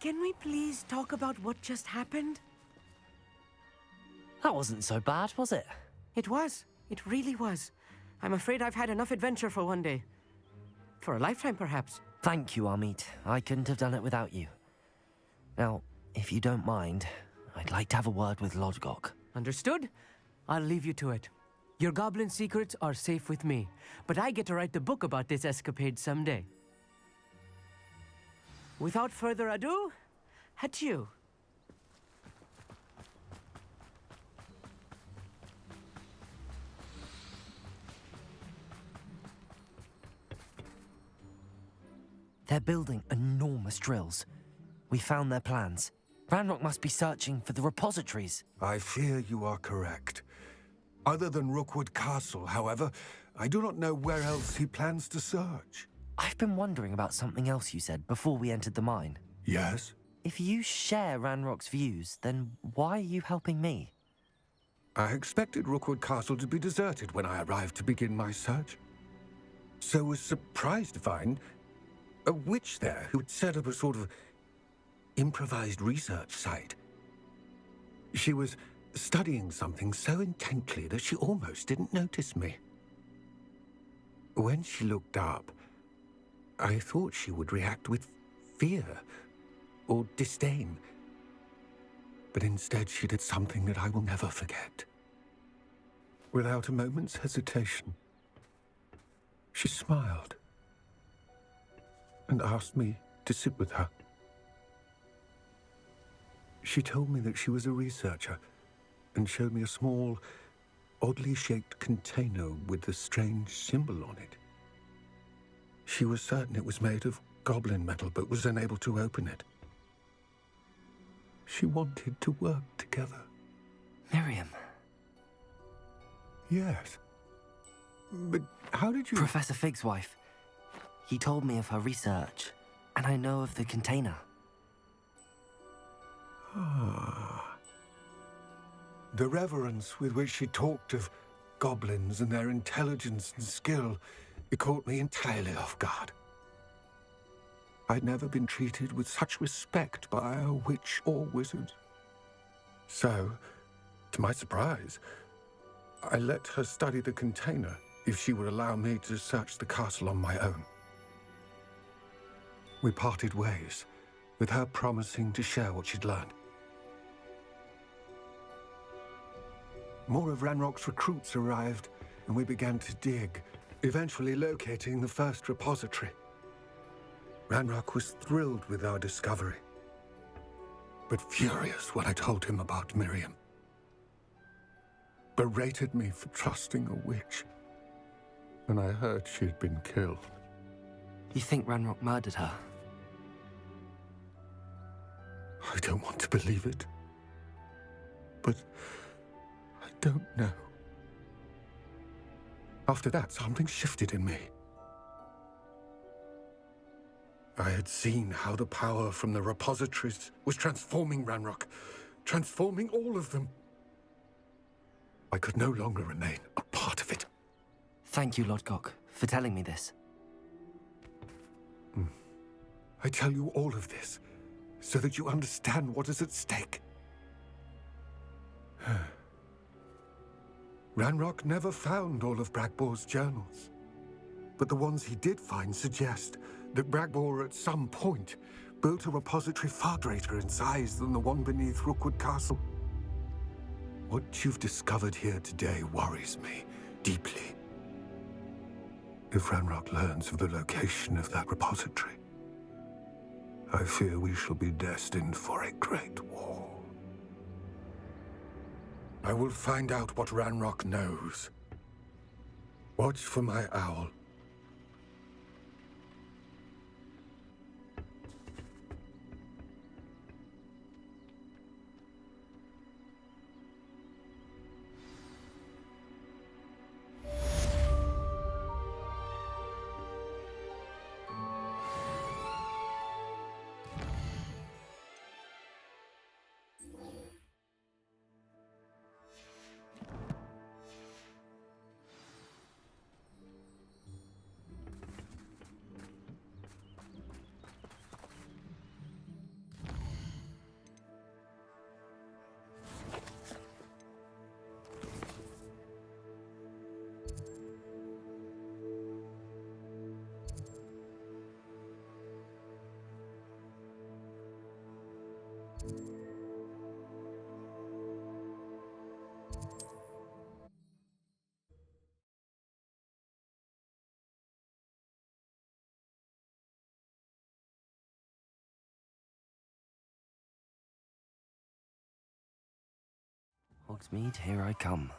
Can we please talk about what just happened? That wasn't so bad, was it? It was. It really was. I'm afraid I've had enough adventure for one day. For a lifetime, perhaps. Thank you, Amit. I couldn't have done it without you. Now, if you don't mind, I'd like to have a word with Lodgok. Understood? I'll leave you to it. Your goblin secrets are safe with me, but I get to write the book about this escapade someday. Without further ado, adieu. They're building enormous drills. We found their plans. Ranrock must be searching for the repositories. I fear you are correct. Other than Rookwood Castle, however, I do not know where else he plans to search. I've been wondering about something else you said before we entered the mine. Yes? If you share Ranrock's views, then why are you helping me? I expected Rookwood Castle to be deserted when I arrived to begin my search. So was surprised to find a witch there who had set up a sort of improvised research site. She was studying something so intently that she almost didn't notice me. When she looked up, I thought she would react with fear or disdain. But instead she did something that I will never forget. Without a moment's hesitation, she smiled and asked me to sit with her. She told me that she was a researcher and showed me a small, oddly shaped container with a strange symbol on it. She was certain it was made of goblin metal, but was unable to open it. She wanted to work together. Miriam. Yes. But how did you... Professor Fig's wife. He told me of her research, and I know of the container. Ah. The reverence with which she talked of goblins and their intelligence and skill, it caught me entirely off guard. I'd never been treated with such respect by a witch or wizard. So, to my surprise, I let her study the container if she would allow me to search the castle on my own. We parted ways, with her promising to share what she'd learned. More of Ranrock's recruits arrived, and we began to dig, eventually locating the first repository. Ranrock was thrilled with our discovery, but furious when I told him about Miriam. Berated me for trusting a witch, and I heard she had been killed. You think Ranrock murdered her? I don't want to believe it, but I don't know. After that, something shifted in me. I had seen how the power from the repositories was transforming Ranrock, transforming all of them. I could no longer remain a part of it. Thank you, Lodgok, for telling me this. I tell you all of this so that you understand what is at stake. Ranrock never found all of Bragbor's journals, but the ones he did find suggest that Bragbor at some point built a repository far greater in size than the one beneath Rookwood Castle. What you've discovered here today worries me deeply. If Ranrock learns of the location of that repository, I fear we shall be destined for a great war. I will find out what Ranrock knows. Watch for my owl. Hogsmeade, here I come.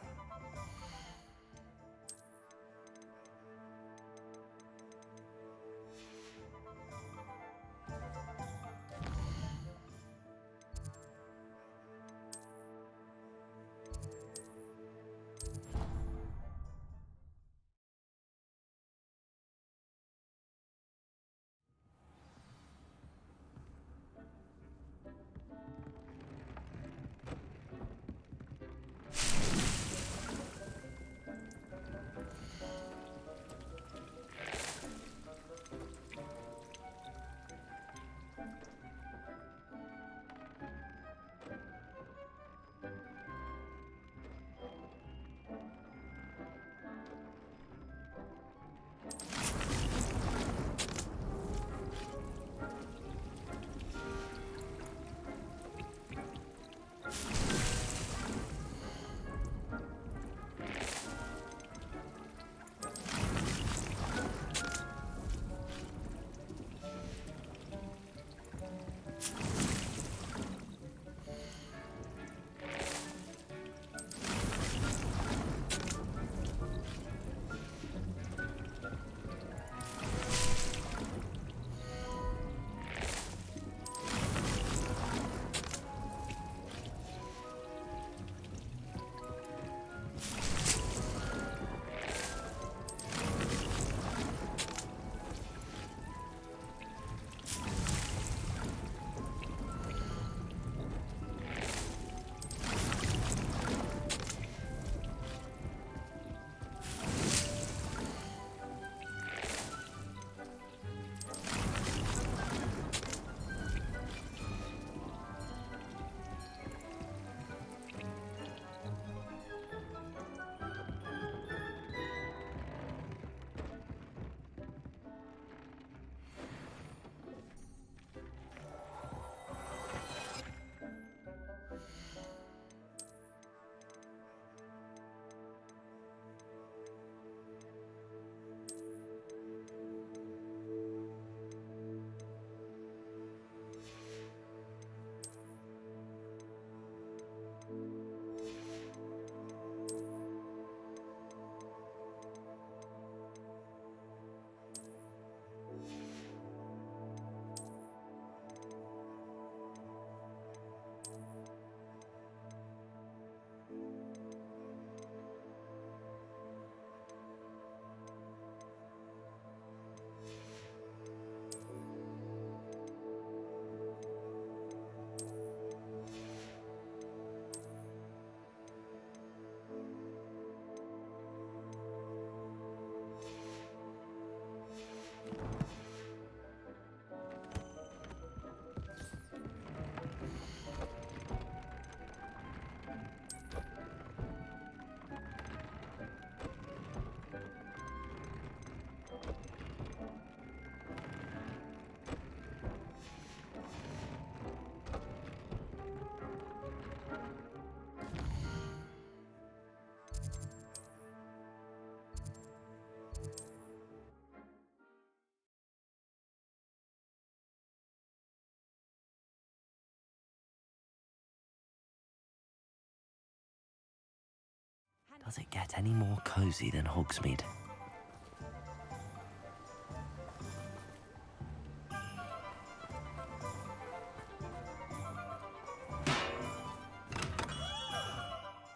Does it get any more cozy than Hogsmeade?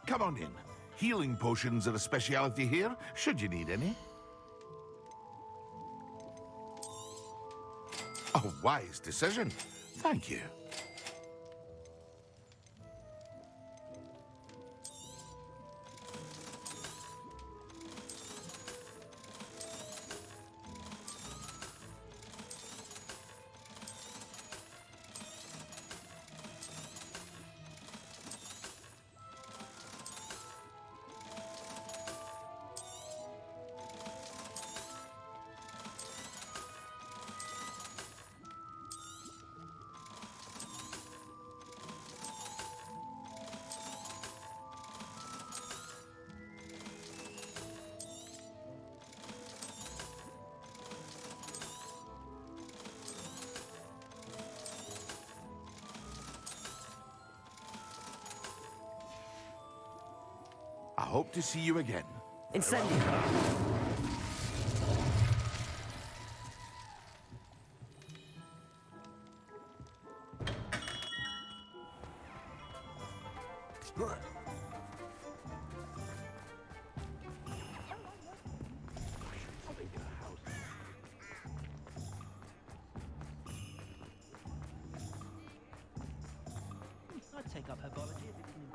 Come on in. Healing potions are a speciality here, should you need any. A wise decision. Thank you. hope to see you again. Incendio! I'd take up herbology if it didn't.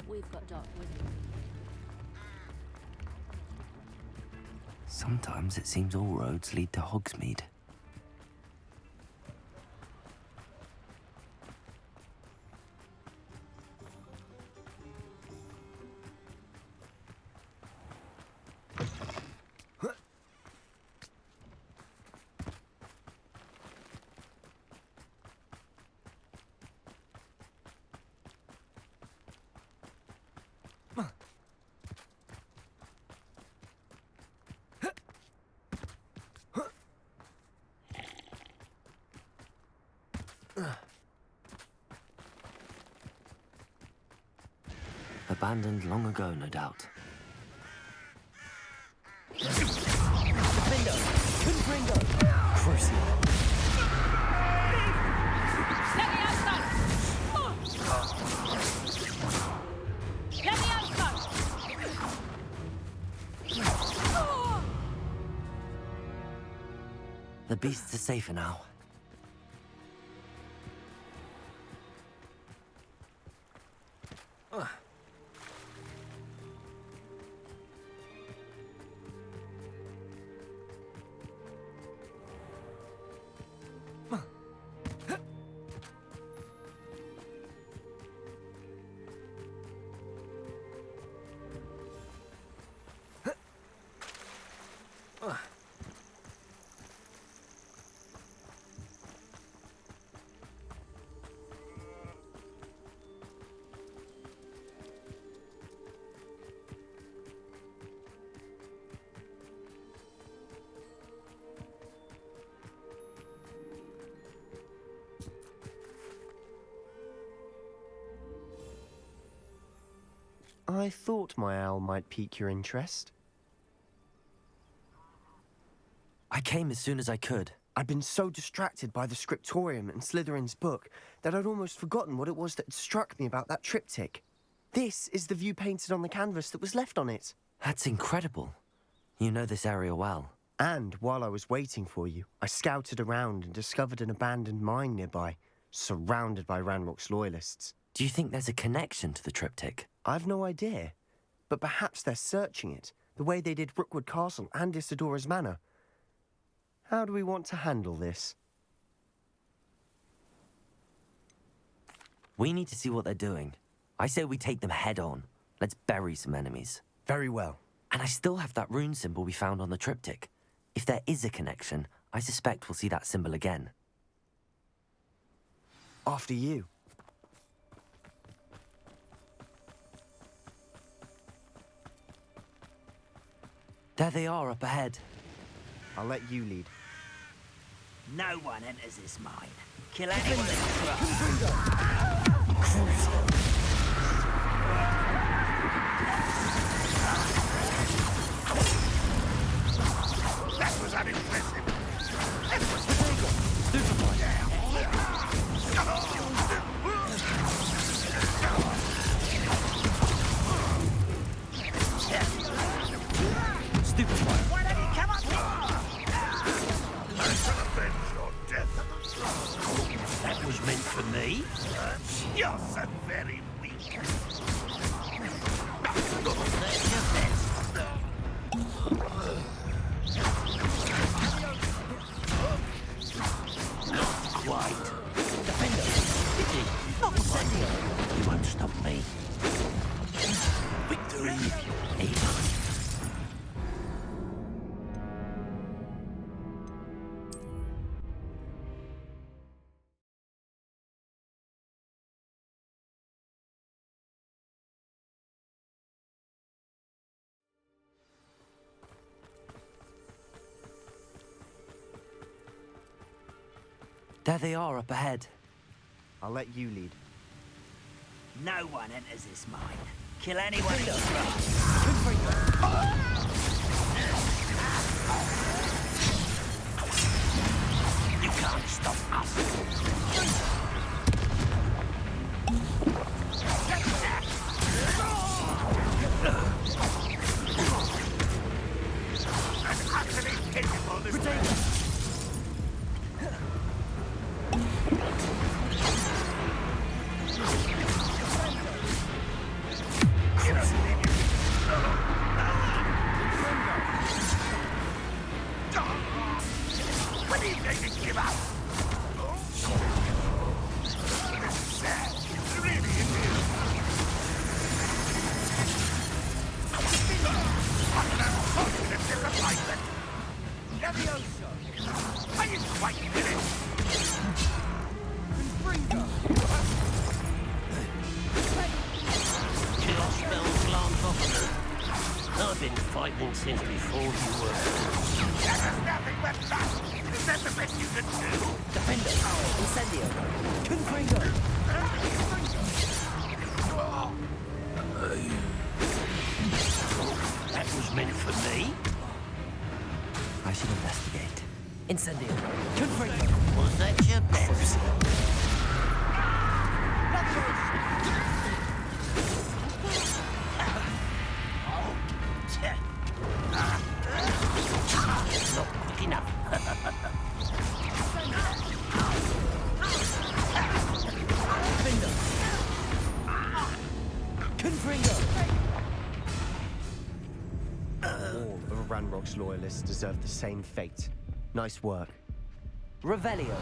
We've got Doc with you. Sometimes it seems all roads lead to Hogsmeade. Abandoned long ago, no doubt. Defender! Confringo! Crucial. The beasts are safer now. I thought my owl might pique your interest. I came as soon as I could. I'd been so distracted by the scriptorium and Slytherin's book that I'd almost forgotten what it was that had struck me about that triptych. This is the view painted on the canvas that was left on it. That's incredible. You know this area well. And while I was waiting for you, I scouted around and discovered an abandoned mine nearby, surrounded by Ranrock's loyalists. Do you think there's a connection to the triptych? I've no idea, but perhaps they're searching it, the way they did Rookwood Castle and Isidora's Manor. How do we want to handle this? We need to see what they're doing. I say we take them head on. Let's bury some enemies. Very well. And I still have that rune symbol we found on the triptych. If there is a connection, I suspect we'll see that symbol again. After you. There they are up ahead. I'll let you lead. No one enters this mine. Kill anyone that That was unimpressive. That was Why don't you come up here? I shall avenge your death. That was meant for me. You're so very weak. There's your best. Not quite. Defender, Vicky, Incendio. You won't stop me. Victory aim. There they are up ahead. I'll let you lead. No one enters this mine. Kill anyone in sight. You can't stop us. I've been fighting since before you were. That is nothing but that. Is that the best you can do? Defender, incendio, confringo. That was meant for me. I should investigate. Incendio, confringo. Was that your best? Not quick enough. Confringo. All of Ranrock's loyalists deserve the same fate. Nice work. Revelio.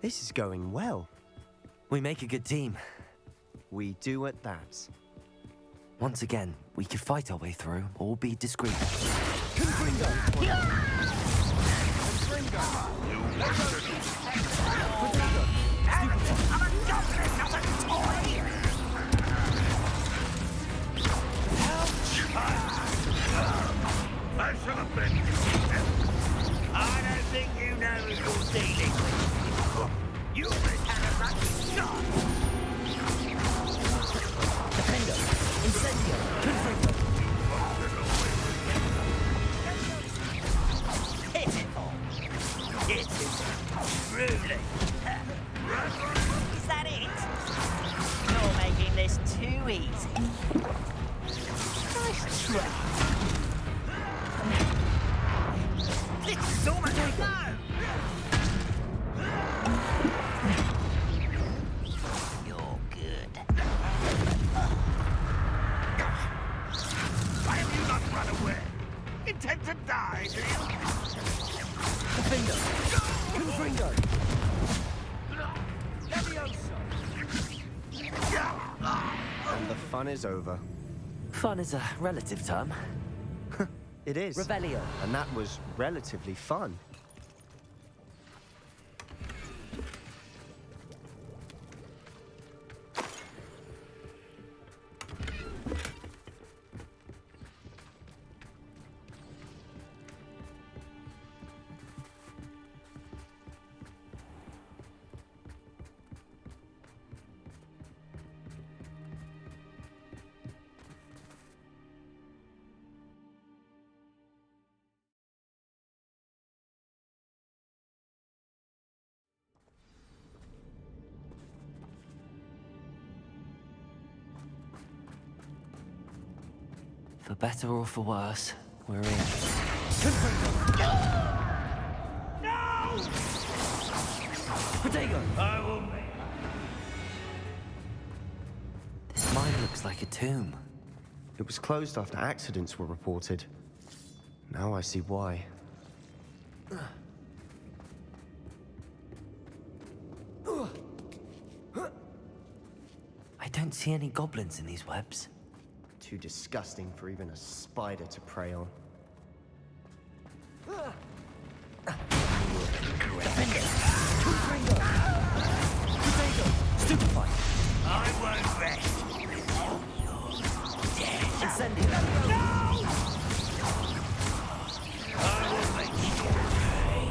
This is going well. We make a good team. We do at that. Once again, we could fight our way through or be discreet. I should have been. I don't think you know who you're dealing with. You've had a lucky start. Defender, incendio, confringo. Pitiful. Pitiful. Truly. Is that it? You're making this too easy. Nice try. This is almost like no! You're good. Why have you not run away? Intend to die, do you? Defender! Confringo! And the fun is over. Fun is a relative term. It is. Revelio. And that was relatively fun. For better or for worse, we're in. No! Potato! I will make. This mine looks Looks like a tomb. It was closed after accidents were reported. Now I see why. I don't see any goblins in these webs. Too disgusting for even a spider to prey on. Stupefy! I won't rest. Incendio! I will make you pay.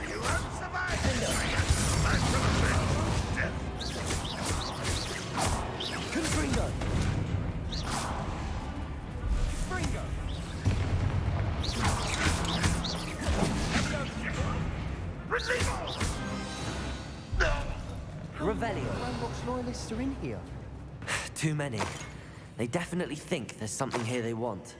You won't survive. Confringo! Revelio. Ranrock's loyalists are in here. Too many. They definitely think there's something here they want.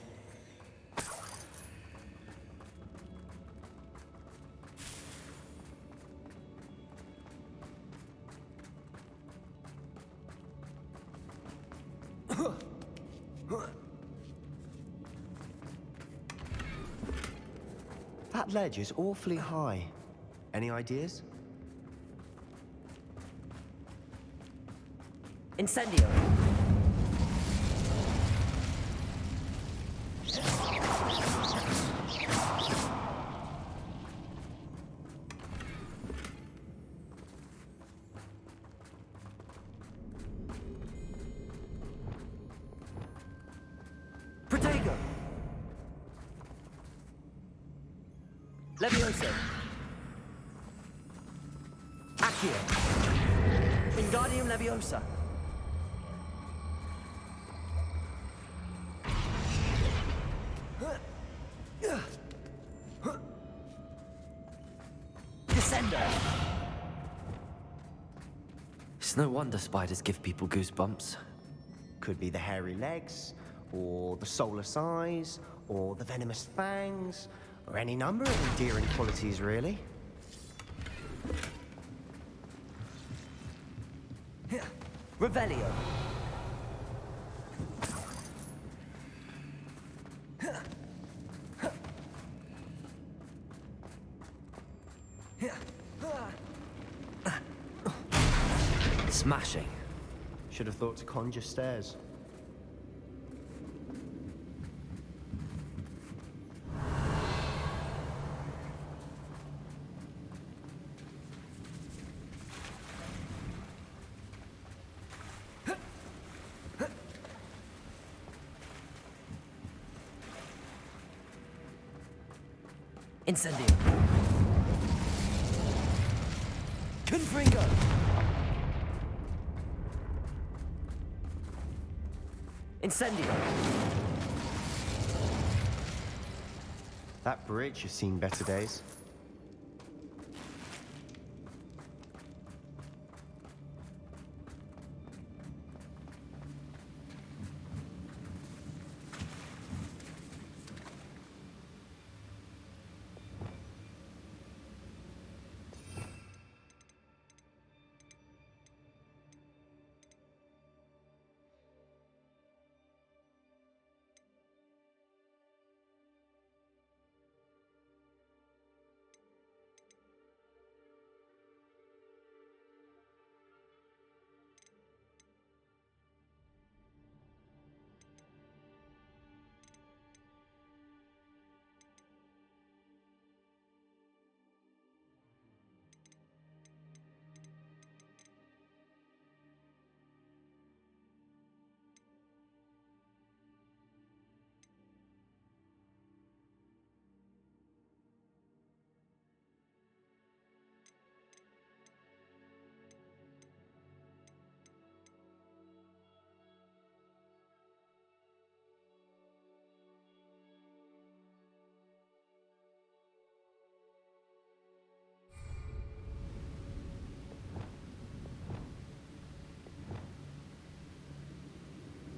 That ledge is awfully high. Any ideas? Incendio! Protego! Levioso! Accio! Wingardium Leviosa! Descendo! It's no wonder spiders give people goosebumps. Could be the hairy legs, or the soulless eyes, or the venomous fangs, or any number of endearing qualities, really. Revelio! Smashing. Should have thought to conjure stairs. Incendio. Confringo. Incendio. That bridge has seen better days.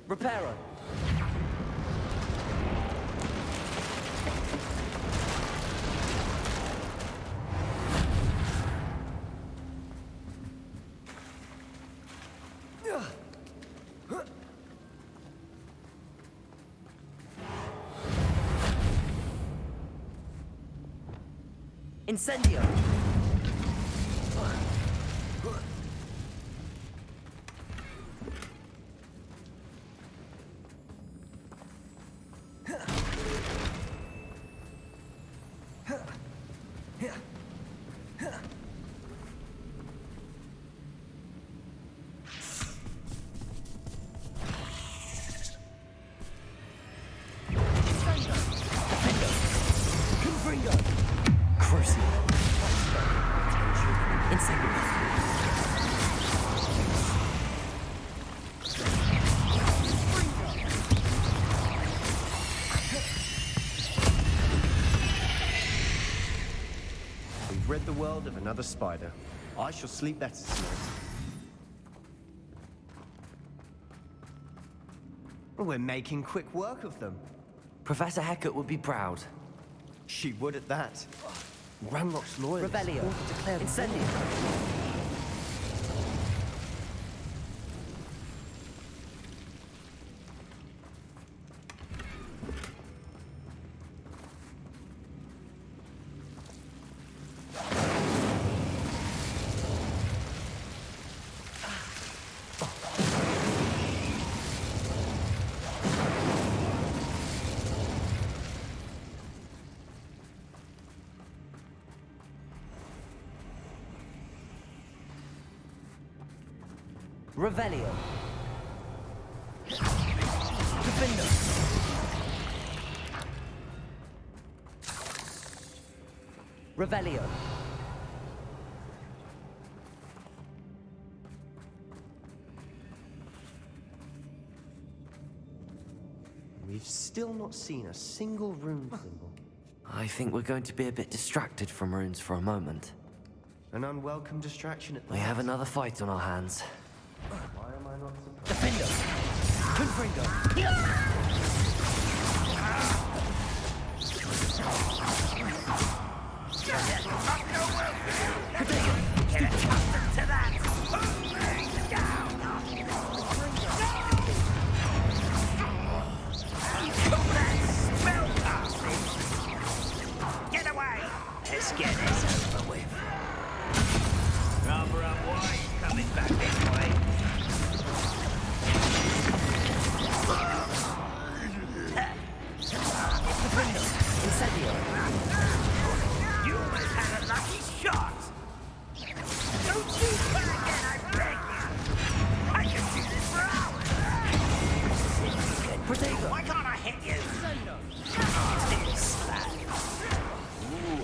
Reparo. Incendio! We've rid the world of another spider. I shall sleep better tonight. We're making quick work of them. Professor Hecat would be proud. She would at that. Ranrock's loyalists Rebellion. ought to declare Incendio. Revelio. Defender. Revelio. We've still not seen a single rune symbol. I think we're going to be a bit distracted from runes for a moment. An unwelcome distraction at We have another fight on our hands. Why am I not surprised? Defender. Confringo. Get away! Let's get this over with. Rather unwise coming back this way. You almost had a lucky shot! Don't shoot her again, I beg you! I can do this for hours! Why can't I hit you? It's this slack. Ooh,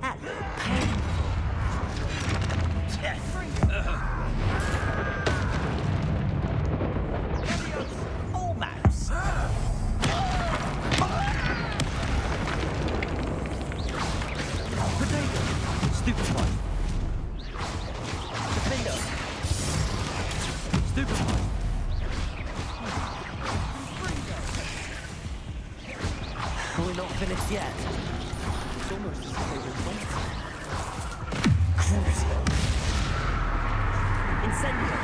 that looked painful. Almost. Stupid one. Defender. Stupid one. We're not finished yet. It's almost as if they were waiting. Crucio. Incendio.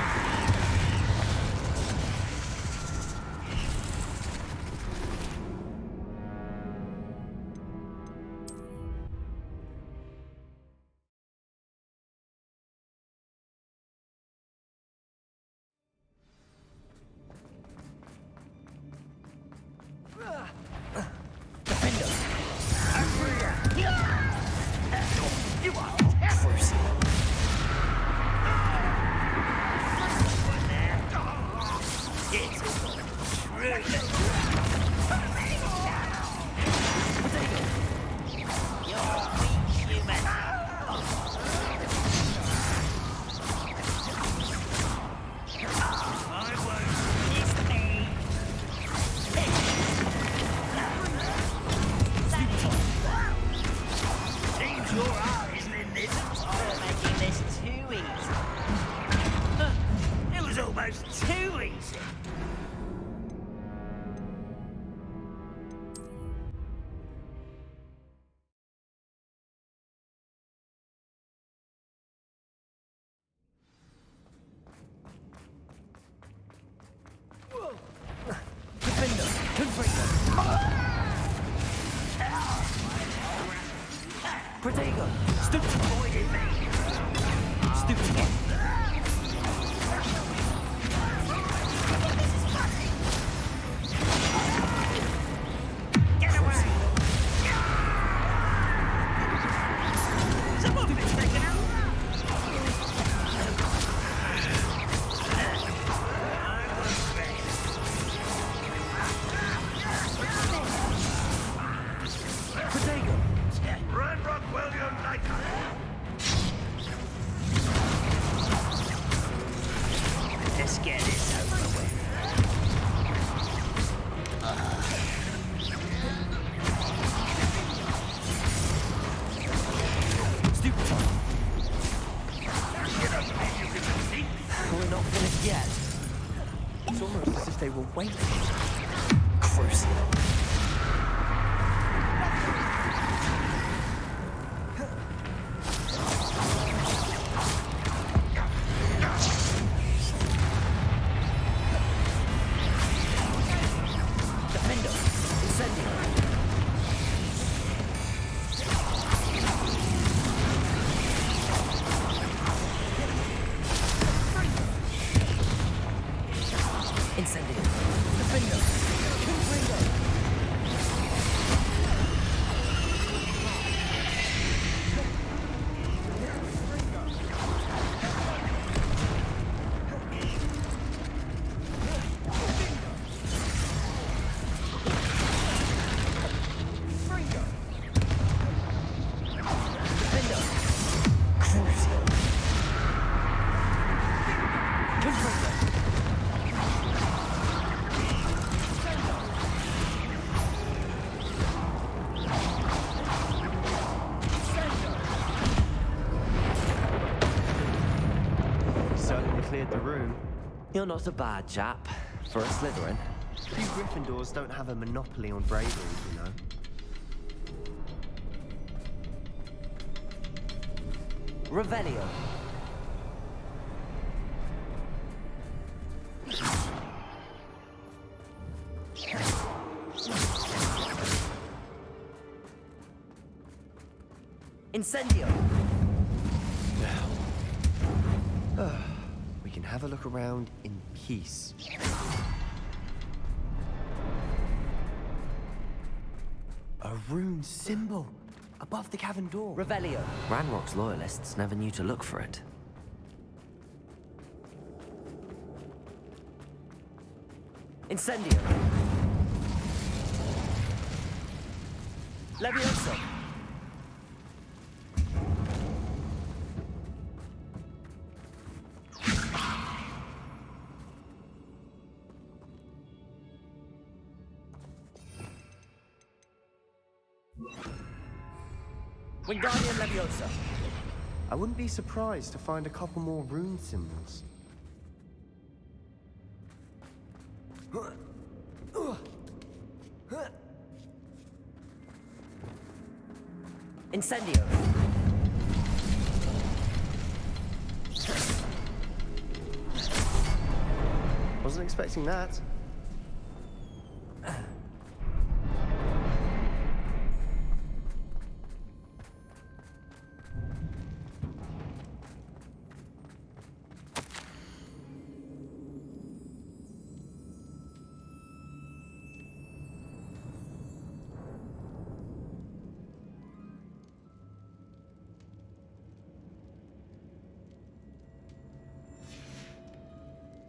Too easy. Protego! Stupid boy! Stupid boy! Get away! Someone been taken out! Protego! Run, Rockwell, you're like Let's get this over with. Stupid boy! You don't think you can sneak? We're not finished yet. It's almost as if they were waiting. Crucial. Defendo! Incendio! Incendio! Defendo! Confringo! Defendo! Crucio! Confringo! Certainly cleared the room. You're not a bad chap for a Slytherin. Few Gryffindors don't have a monopoly on bravery, you know. Revelio. Incendio. We can have a look around in peace. A rune symbol above the cavern door. Revelio. Ranrock's loyalists never knew to look for it. Incendio. Levioso. Wingardium Leviosa. I wouldn't be surprised to find a couple more rune symbols. Incendio. Wasn't expecting that.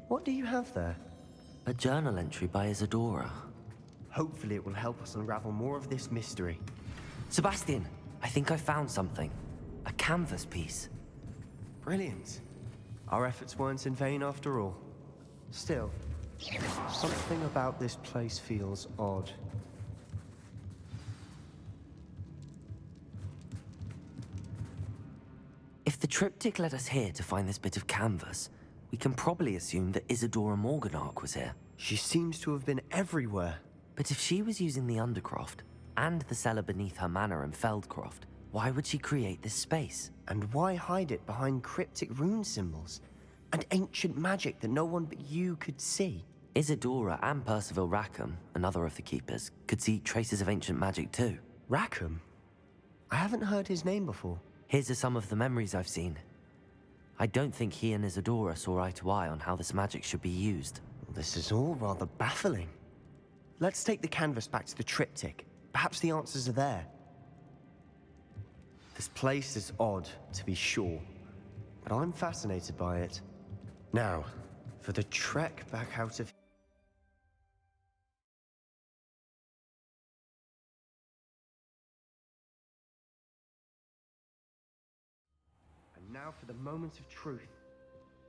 What do you have there? A journal entry by Isadora. Hopefully it will help us unravel more of this mystery. Sebastian, I think I found something. A canvas piece. Brilliant. Our efforts weren't in vain after all. Still, something about this place feels odd. If the triptych led us here to find this bit of canvas, we can probably assume that Isadora Morganark was here. She seems to have been everywhere. But if she was using the Undercroft, and the cellar beneath her manor in Feldcroft, why would she create this space? And why hide it behind cryptic rune symbols? And ancient magic that no one but you could see? Isadora and Percival Rackham, another of the Keepers, could see traces of ancient magic too. Rackham? I haven't heard his name before. His are some of the memories I've seen. I don't think he and Isadora saw eye to eye on how this magic should be used. This is all rather baffling. Let's take the canvas back to the triptych. Perhaps the answers are there. This place is odd, to be sure, but I'm fascinated by it. Now, for the trek back out of... And now for the moment of truth.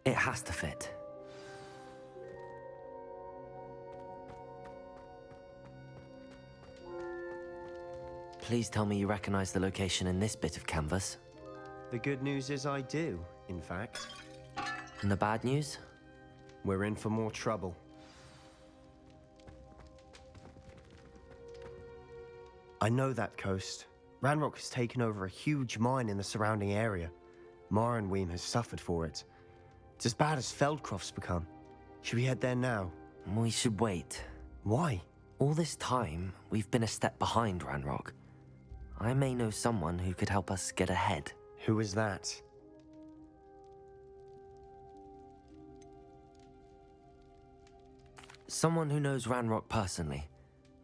It has to fit. Please tell me you recognize the location in this bit of canvas. The good news is I do, in fact. And the bad news? We're in for more trouble. I know that coast. Ranrock has taken over a huge mine in the surrounding area. Mornweem has suffered for it. It's as bad as Feldcroft's become. Should we head there now? We should wait. Why? All this time, we've been a step behind Ranrock. I may know someone who could help us get ahead. Who is that? Someone who knows Ranrock personally.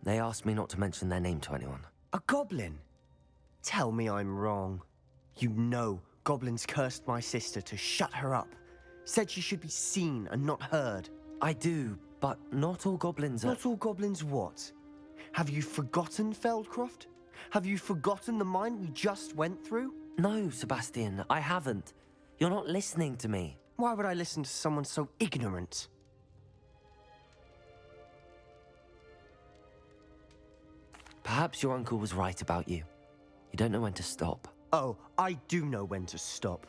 They asked me not to mention their name to anyone. A goblin? Tell me I'm wrong. You know goblins cursed my sister to shut her up. Said she should be seen and not heard. I do, but not all goblins are... Not all goblins what? Have you forgotten Feldcroft? Have you forgotten the mine we just went through? No, Sebastian, I haven't. You're not listening to me. Why would I listen to someone so ignorant? Perhaps your uncle was right about you. You don't know when to stop. Oh, I do know when to stop.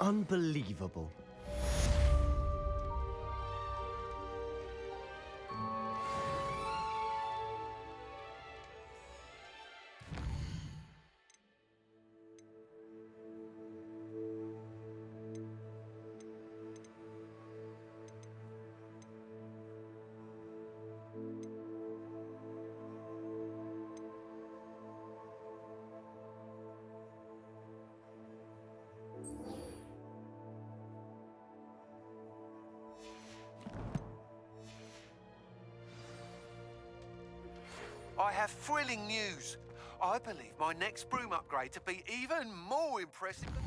Unbelievable. I have thrilling news. I believe my next broom upgrade to be even more impressive than...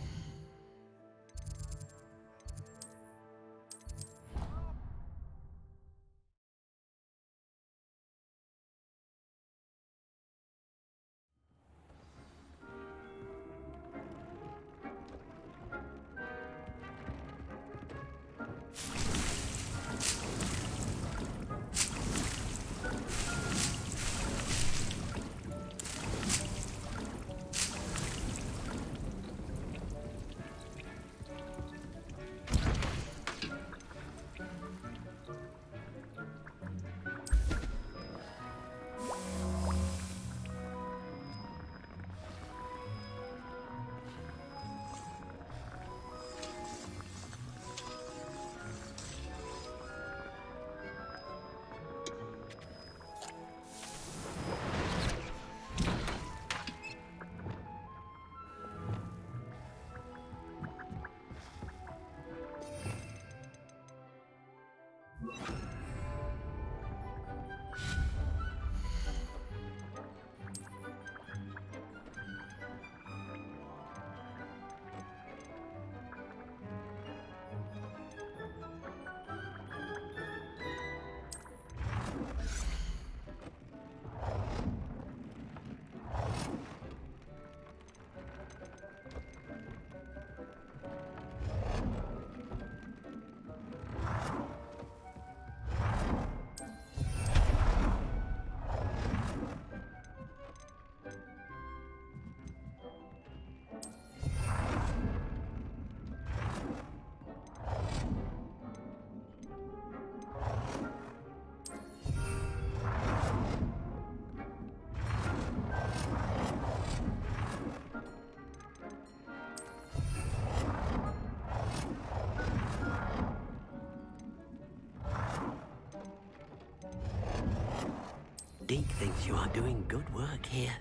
Deke thinks you are doing good work here.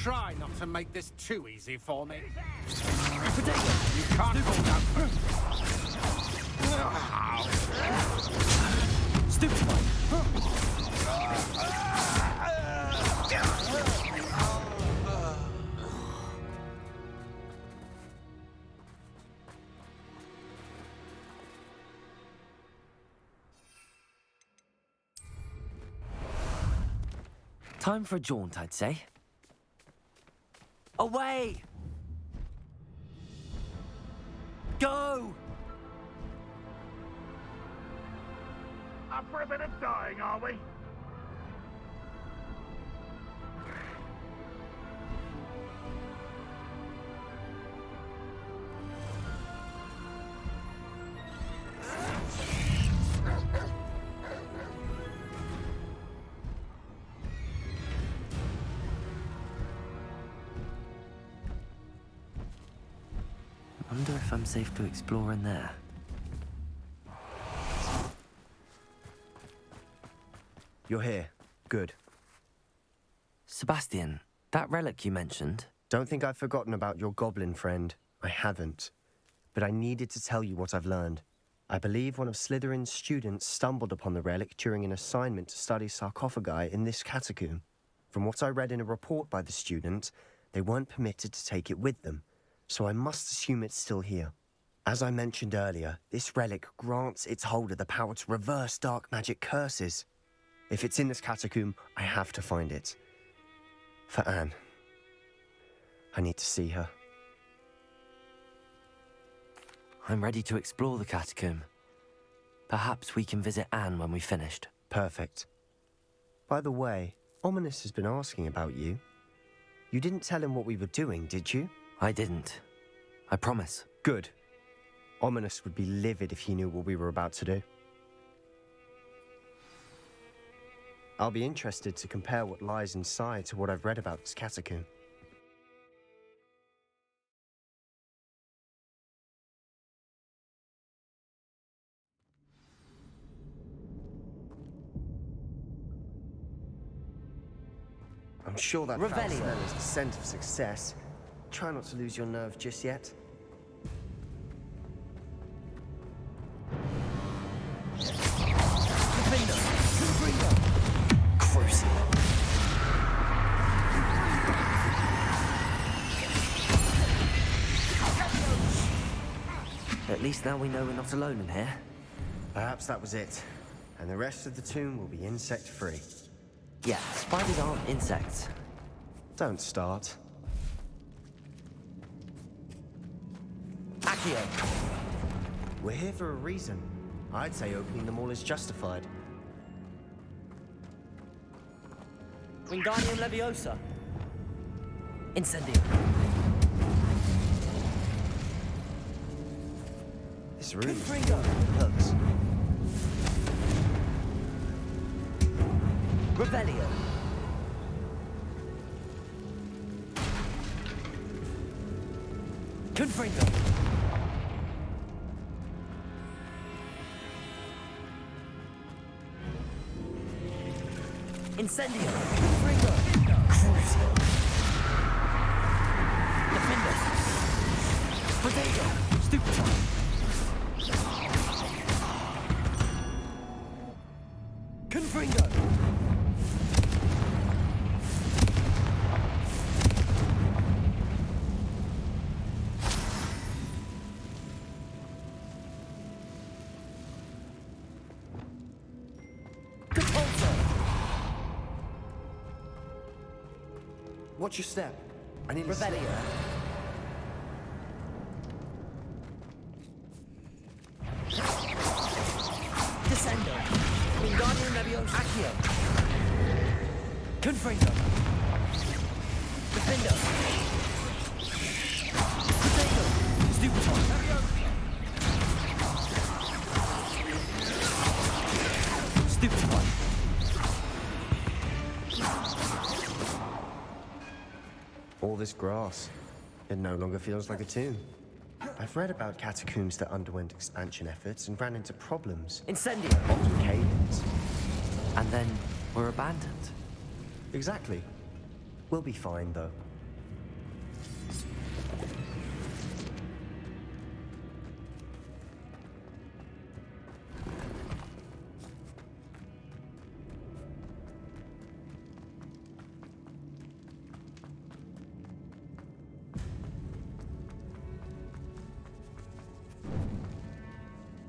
Try not to make this too easy for me. You can't hold out. Stupid one. Time for a jaunt, I'd say. Away! Go! Up for a bit of dying, are we? Wonder if I'm safe to explore in there. You're here. Good. Sebastian, that relic you mentioned. Don't think I've forgotten about your goblin friend. I haven't. But I needed to tell you what I've learned. I believe one of Slytherin's students stumbled upon the relic during an assignment to study sarcophagi in this catacomb. From what I read in a report by the student, they weren't permitted to take it with them, so I must assume it's still here. As I mentioned earlier, this relic grants its holder the power to reverse dark magic curses. If it's in this catacomb, I have to find it. For Anne. I need to see her. I'm ready to explore the catacomb. Perhaps we can visit Anne when we've finished. Perfect. By the way, Ominous has been asking about you. You didn't tell him what we were doing, did you? I didn't. I promise. Good. Ominous would be livid if he knew what we were about to do. I'll be interested to compare what lies inside to what I've read about this catacomb. I'm sure that foul Revelio. smell is the scent of success. Try not to lose your nerve just yet. At least now we know we're not alone in here. Perhaps that was it. And the rest of the tomb will be insect-free. Yeah, spiders aren't insects. Don't start. Accio! We're here for a reason. I'd say opening them all is justified. Wingardium Leviosa. Incendio. This room is Confringo. hooks. Revelio. Confringo. Incendio. Confringo. Crucio. Defender. Potato. Stupefy. Confringo. Watch your step. I need Revelio. Descendo. Wingardium Leviosa. Accio. Confringo. Defender. Potato. Stupefy. Stupefy. All this grass. It no longer feels like a tomb. I've read about catacombs that underwent expansion efforts and ran into problems. Incendio. Often cave-ins. And then we're abandoned. Exactly. We'll be fine, though.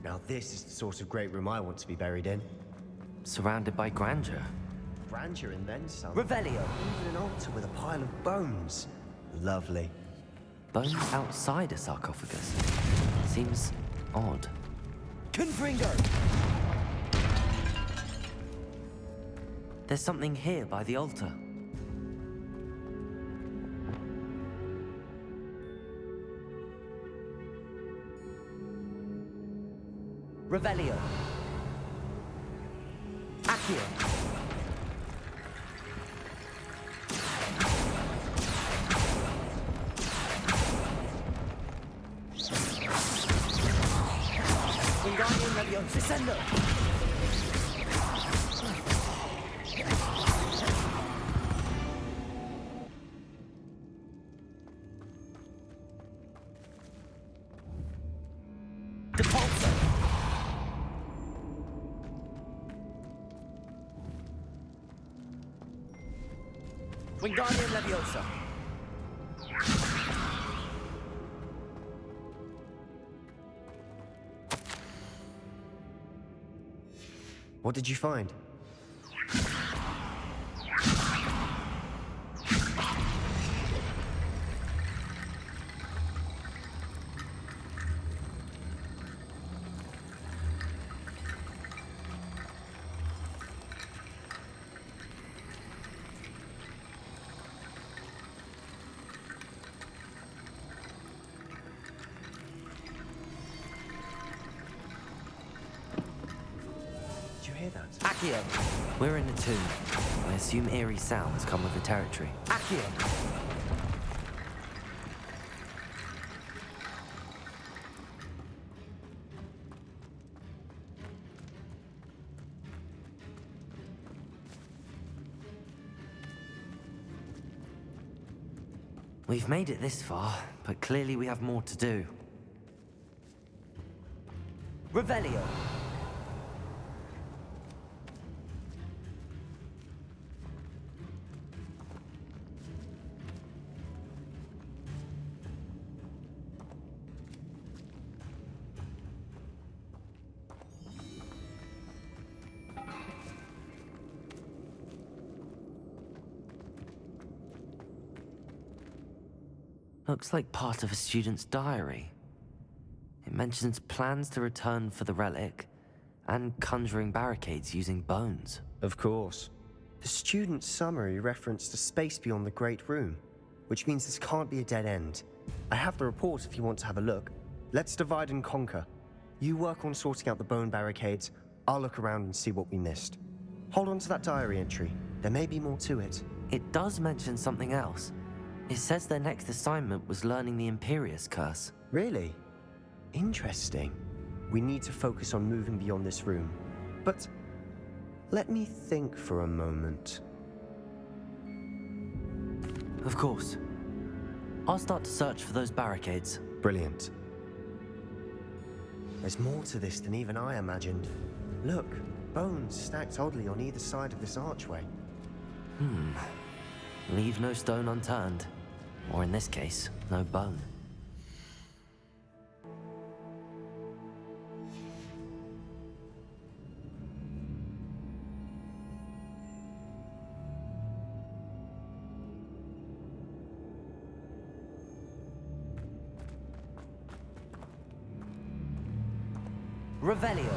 Now this is the sort of great room I want to be buried in. Surrounded by grandeur. Grandeur and then some. Revelio. Even an altar with a pile of bones. Lovely. Bones outside a sarcophagus. Seems odd. Confringo! There's something here by the altar. Revelio. Accio. Wingardium Leviosa. Descendo. Depulso. Wingardium Leviosa. What did you find? Did you hear that? Accio. We're in a tomb. I assume eerie sounds come with the territory. Accio. We've made it this far, but clearly we have more to do. Revelio. Looks like part of a student's diary. It mentions plans to return for the relic and conjuring barricades using bones. Of course. The student's summary referenced a space beyond the Great Room, which means this can't be a dead end. I have the report if you want to have a look. Let's divide and conquer. You work on sorting out the bone barricades, I'll look around and see what we missed. Hold on to that diary entry. There may be more to it. It does mention something else. It says their next assignment was learning the Imperie's curse. Really? Interesting. We need to focus on moving beyond this room. But let me think for a moment. Of course. I'll start to search for those barricades. Brilliant. There's more to this than even I imagined. Look, bones stacked oddly on either side of this archway. Leave no stone unturned. Or in this case, no bone. Revelio.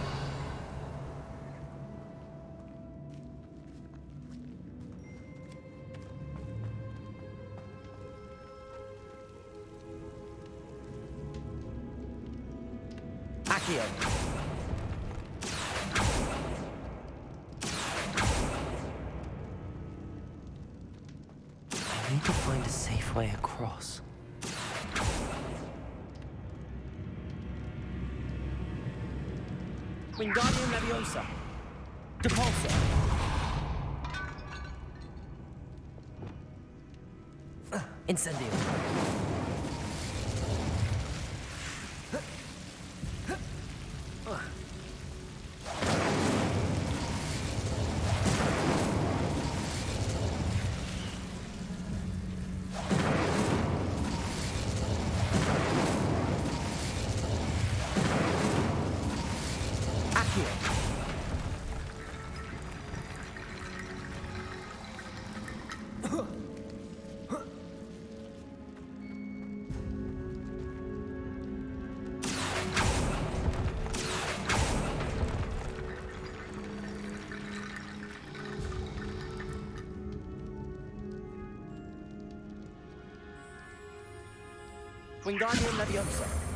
Accio. I need to find a safe way across. Wingardium Leviosa. Depulso. Incendio. Wingardium Leviosa.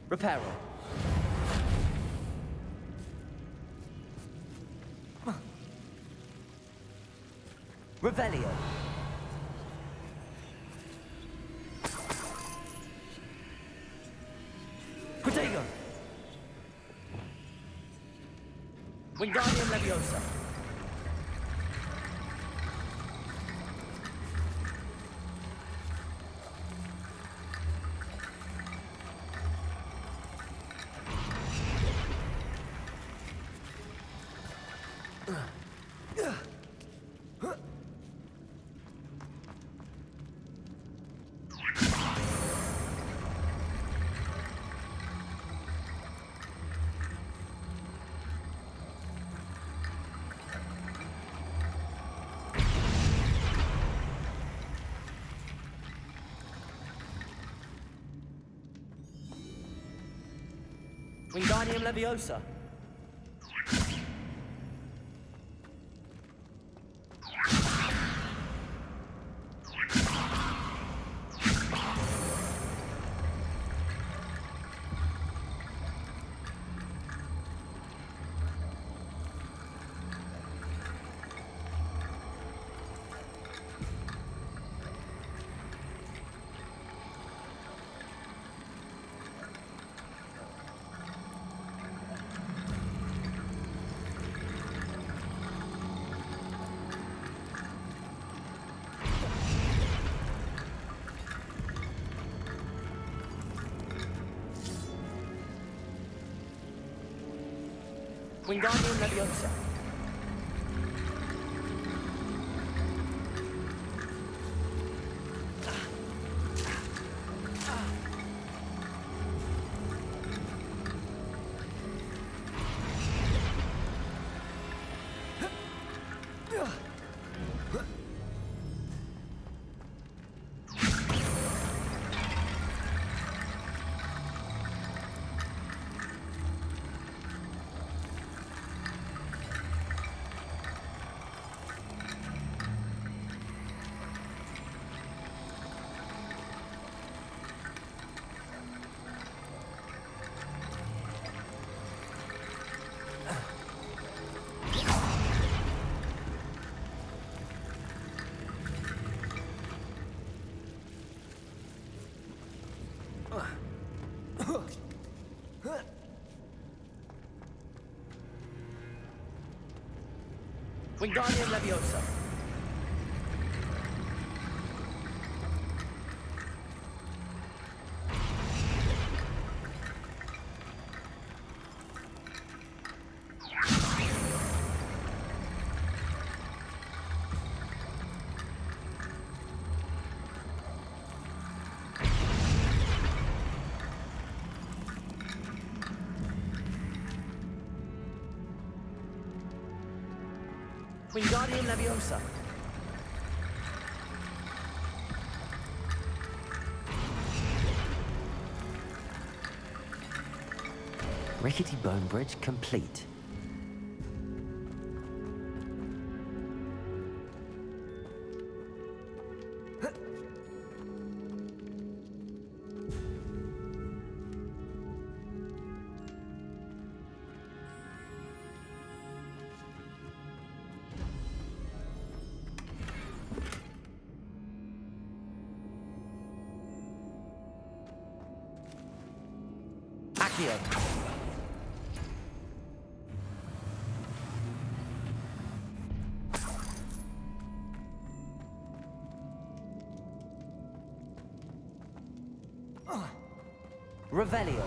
Reparo. Revelio. Protego. Wingardium Leviosa. Wingardium Leviosa. Wingardium Leviosa. Wingardium Leviosa. Wingardium Leviosa. Rickety bone bridge complete. Revelio.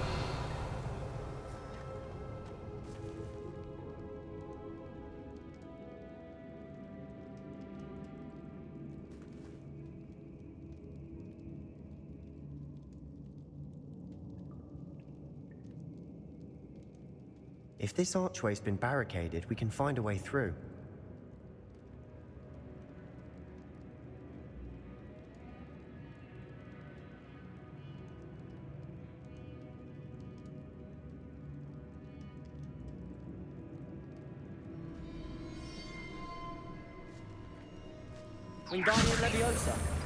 If this archway's been barricaded, we can find a way through. Wingardium Leviosa.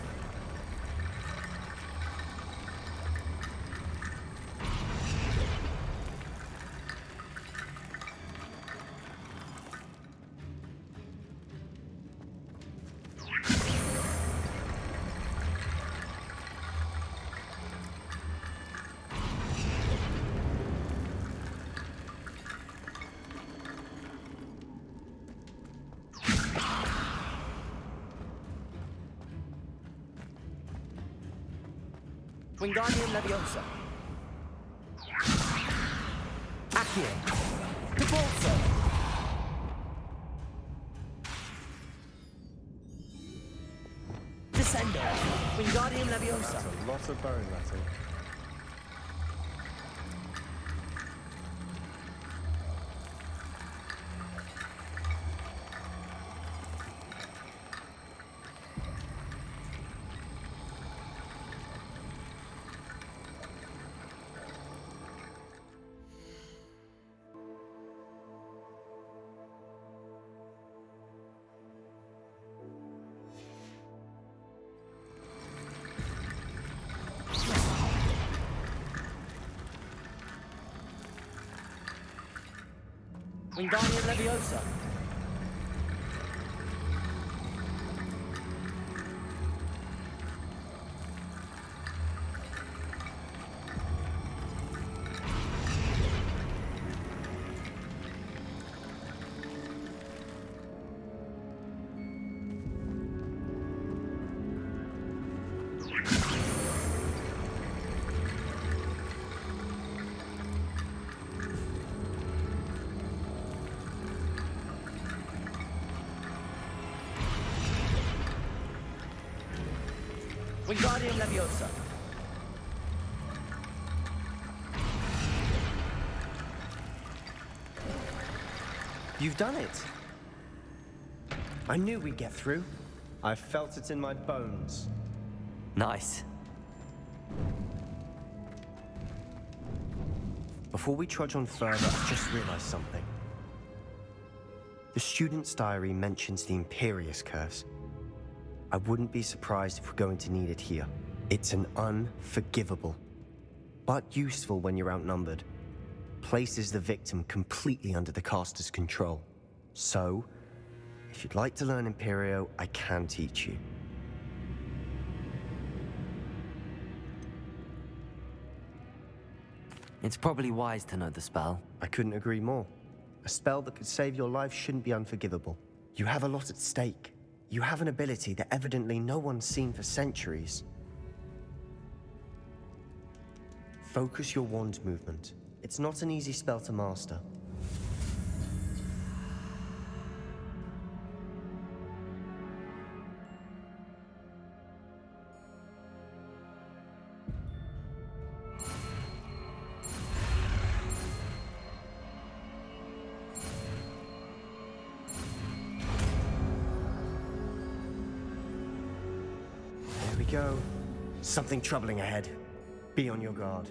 Wingardium Leviosa. Accio. Convulso. Descendo. Wingardium Leviosa. That's a lot of bone, Rattle. Wingardium Leviosa. Wingardium Leviosa. You've done it! I knew we'd get through. I felt it in my bones. Nice. Before we trudge on further, I just realized something. The student's diary mentions the Imperius curse. I wouldn't be surprised if we're going to need it here. It's an unforgivable, but useful when you're outnumbered. Places the victim completely under the caster's control. So, if you'd like to learn Imperio, I can teach you. It's probably wise to know the spell. I couldn't agree more. A spell that could save your life shouldn't be unforgivable. You have a lot at stake. You have an ability that evidently no one's seen for centuries. Focus your wand movement. It's not an easy spell to master. Go. Something troubling ahead. Be on your guard.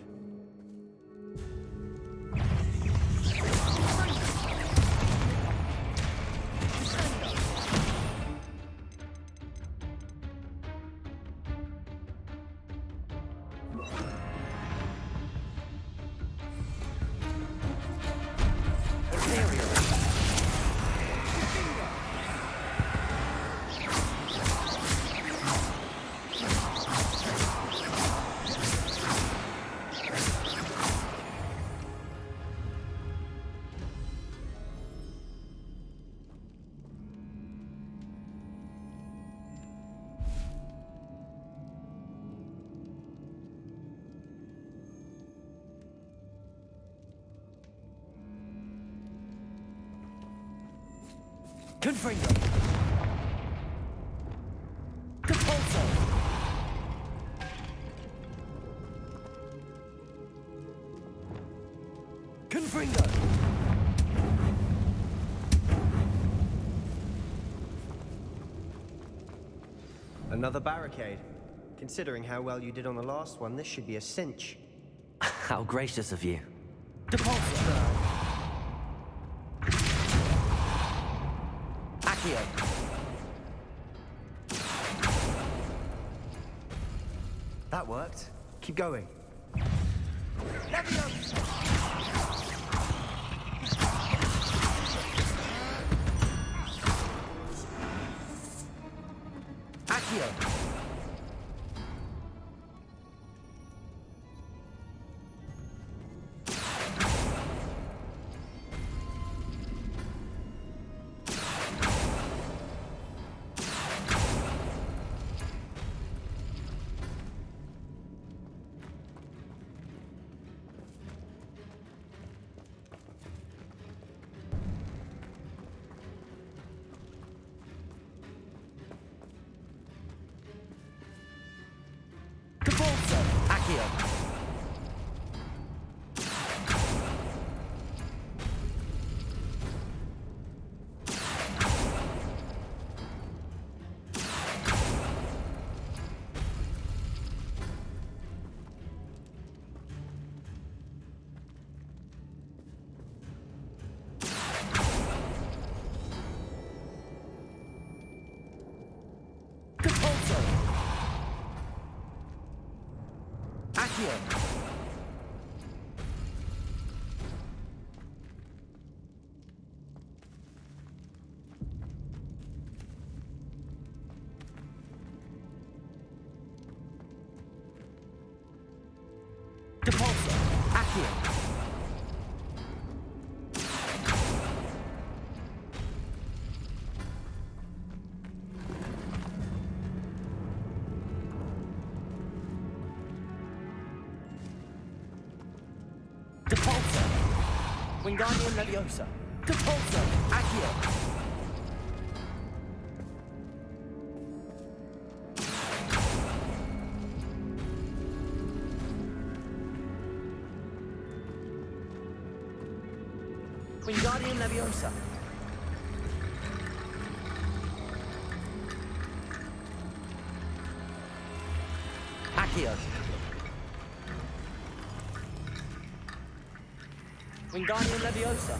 Confringo. Capulso. Confringo. Another barricade. Considering how well you did on the last one, this should be a cinch. How gracious of you. Depulso. Accio. That worked. Keep going. Accio. Accio. Depulso. Accio. Depulso. Wingardium Leviosa. Depulso. Accio. Wingardium Leviosa. Accio. Wingardium Leviosa.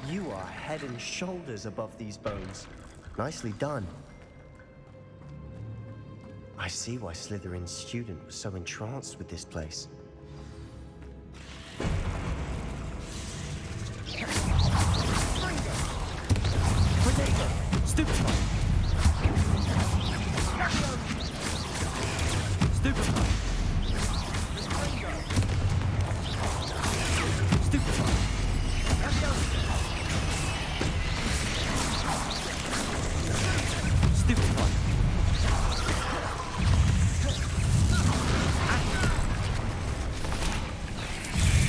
You are head and shoulders above these bones. Nicely done. I see why Slytherin's student was so entranced with this place. Stupefy. Stupefy. Stupefy. Stupefy.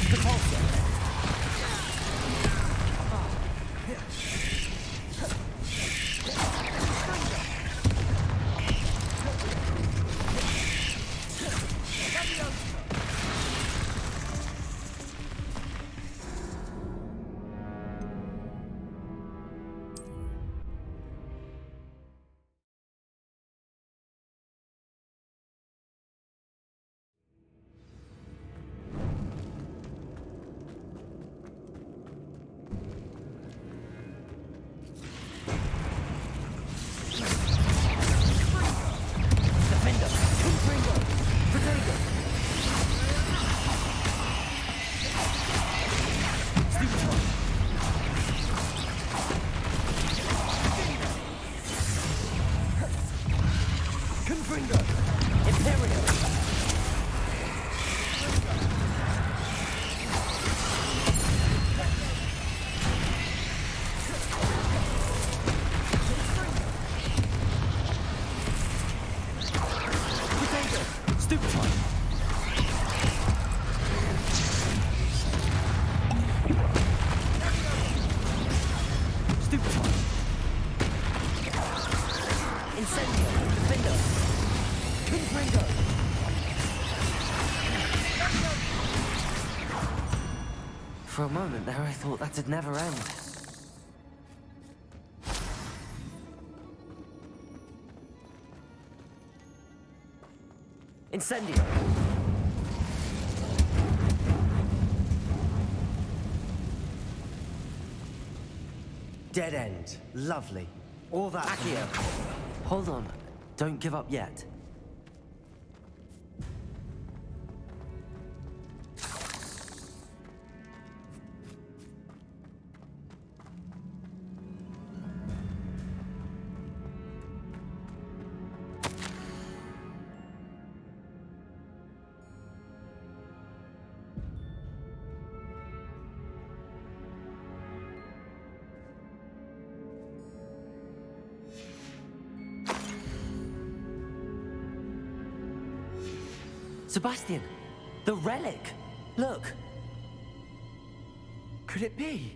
Depulso. Incendio! Findo! Confringo! For a moment there, I thought that'd never end. Incendio! Dead end. Lovely. All that. Accio! Hold on. Don't give up yet. Sebastian! The relic! Look! Could it be?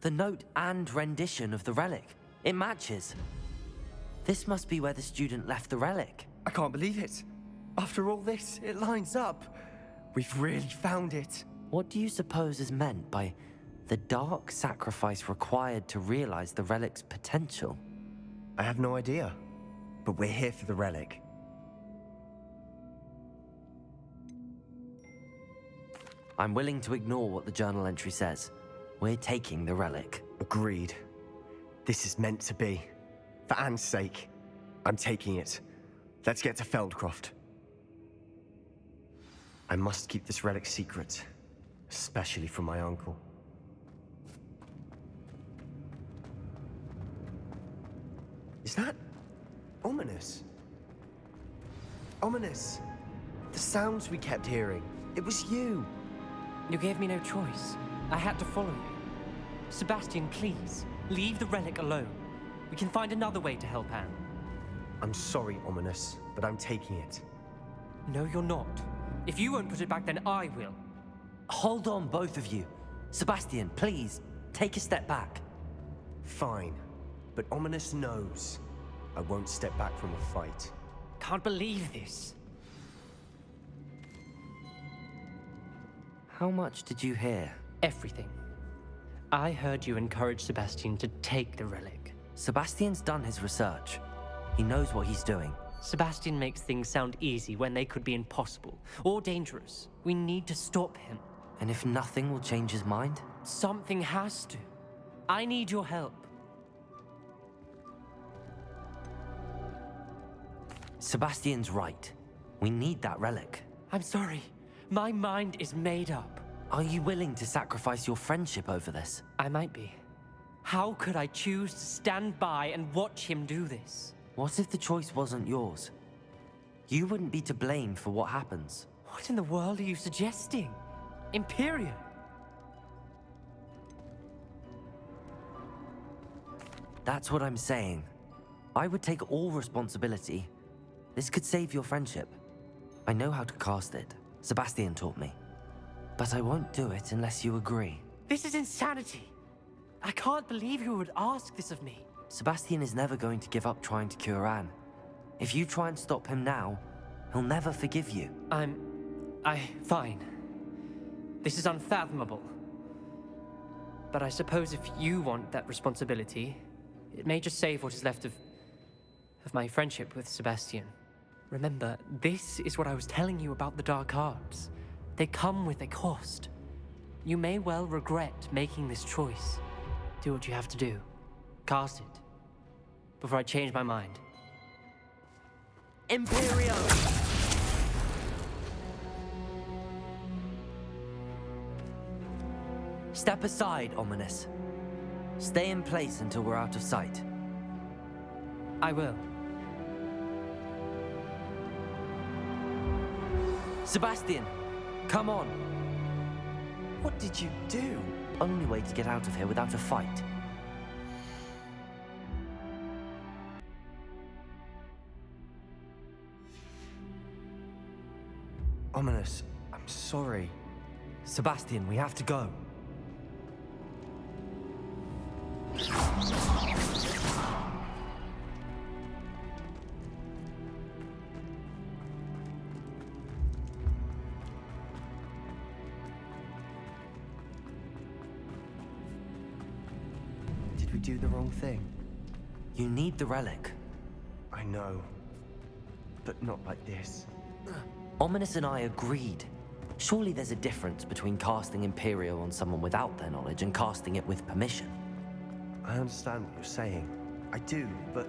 The note and rendition of the relic. It matches. This must be where the student left the relic. I can't believe it. After all this, it lines up. We've really found it. What do you suppose is meant by the dark sacrifice required to realize the relic's potential? I have no idea. But we're here for the relic. I'm willing to ignore what the journal entry says. We're taking the relic. Agreed. This is meant to be. For Anne's sake, I'm taking it. Let's get to Feldcroft. I must keep this relic secret, especially from my uncle. Is that ominous? Ominous. The sounds we kept hearing. It was you. You gave me no choice. I had to follow you. Sebastian, please, leave the relic alone. We can find another way to help Anne. I'm sorry, Ominous, but I'm taking it. No, you're not. If you won't put it back, then I will. Hold on, both of you. Sebastian, please, take a step back. Fine, but Ominous knows I won't step back from a fight. Can't believe this. How much did you hear? Everything. I heard you encourage Sebastian to take the relic. Sebastian's done his research. He knows what he's doing. Sebastian makes things sound easy when they could be impossible or dangerous. We need to stop him. And if nothing will change his mind? Something has to. I need your help. Sebastian's right. We need that relic. I'm sorry. My mind is made up. Are you willing to sacrifice your friendship over this? I might be. How could I choose to stand by and watch him do this? What if the choice wasn't yours? You wouldn't be to blame for what happens. What in the world are you suggesting? Imperium? That's what I'm saying. I would take all responsibility. This could save your friendship. I know how to cast it. Sebastian taught me. But I won't do it unless you agree. This is insanity. I can't believe you would ask this of me. Sebastian is never going to give up trying to cure Anne. If you try and stop him now, he'll never forgive you. Fine. This is unfathomable. But I suppose if you want that responsibility, it may just save what is left of my friendship with Sebastian. Remember, this is what I was telling you about the dark arts. They come with a cost. You may well regret making this choice. Do what you have to do. Cast it. Before I change my mind. Imperio! Step aside, Ominous. Stay in place until we're out of sight. I will. Sebastian, come on. What did you do? Only way to get out of here without a fight. Ominous, I'm sorry. Sebastian, we have to go. do the wrong thing? You need the relic. I know. But not like this. Ominous and I agreed. Surely there's a difference between casting Imperio on someone without their knowledge and casting it with permission. I understand what you're saying. I do, but...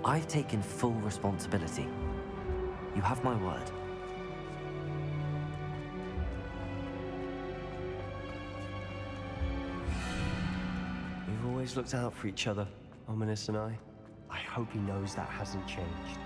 I've taken full responsibility. You have my word. We've always looked out for each other, Ominous and I. I hope he knows that hasn't changed.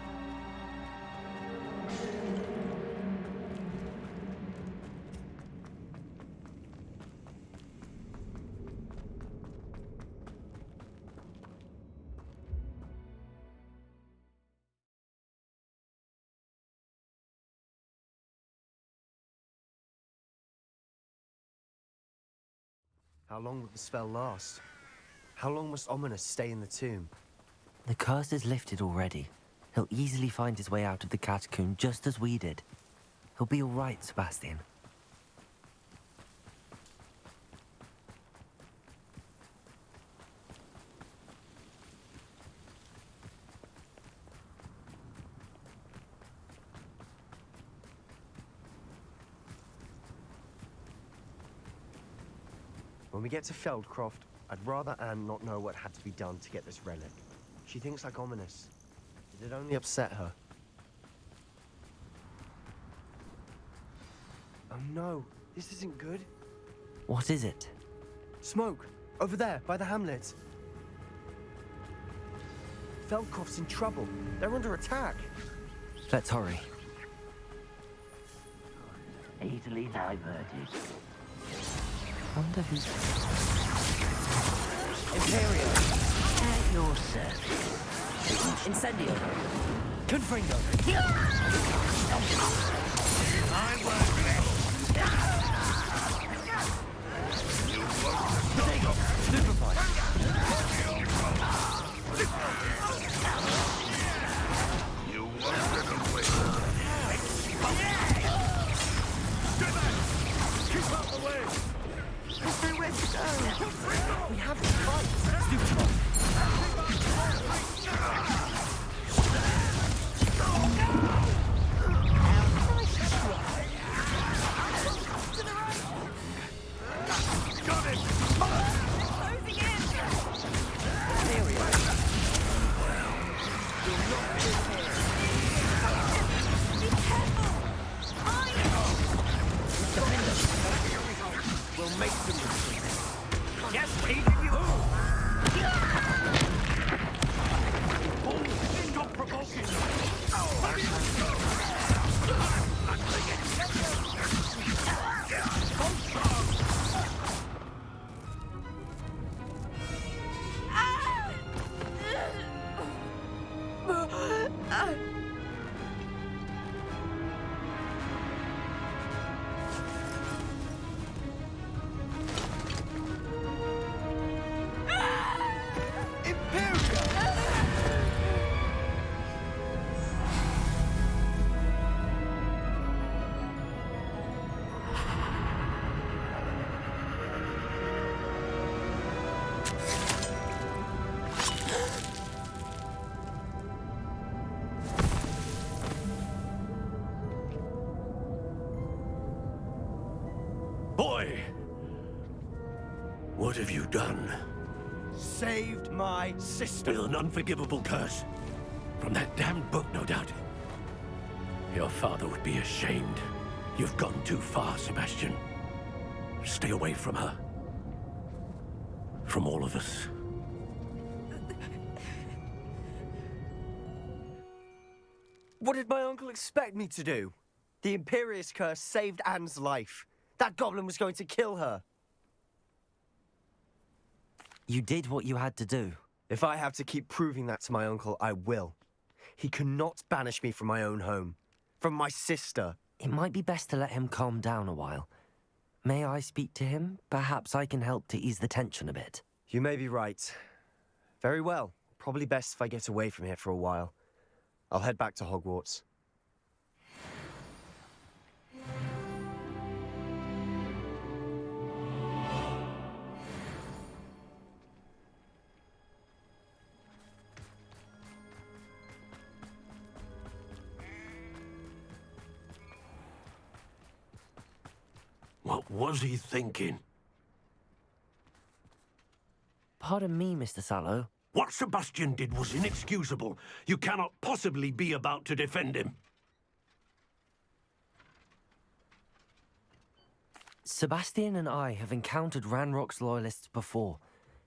How long will the spell last? How long must Ominous stay in the tomb? The curse is lifted already. He'll easily find his way out of the catacomb just as we did. He'll be all right, Sebastian. When we get to Feldcroft, I'd rather Anne not know what had to be done to get this relic. She thinks like Ominous. It'd only upset her. Oh no, this isn't good. What is it? Smoke! Over there, by the hamlet. Feldcroft's in trouble. They're under attack. Let's hurry. Easily diverted. Wonder who's... Imperio! At your service. Incendio! Confringo! I won't let Stupefy! you won't get away. Keep out the way! There's nowhere to go! We have to fight! Stupefy! Got it! Closing in! Imperio! You'll not be here. Be careful! We'll make them retreat. Yes, agent you! Stop provoking! Boy! What have you done? Saved my sister. With an unforgivable curse. From that damned book, no doubt. Your father would be ashamed. You've gone too far, Sebastian. Stay away from her. From all of us. What did my uncle expect me to do? The Imperius curse saved Anne's life. That goblin was going to kill her. You did what you had to do. If I have to keep proving that to my uncle, I will. He cannot banish me from my own home. From my sister. It might be best to let him calm down a while. May I speak to him? Perhaps I can help to ease the tension a bit. You may be right. Very well. Probably best if I get away from here for a while. I'll head back to Hogwarts. was he thinking? Pardon me, Mr. Sallow. What Sebastian did was inexcusable. You cannot possibly be about to defend him. Sebastian and I have encountered Ranrock's loyalists before.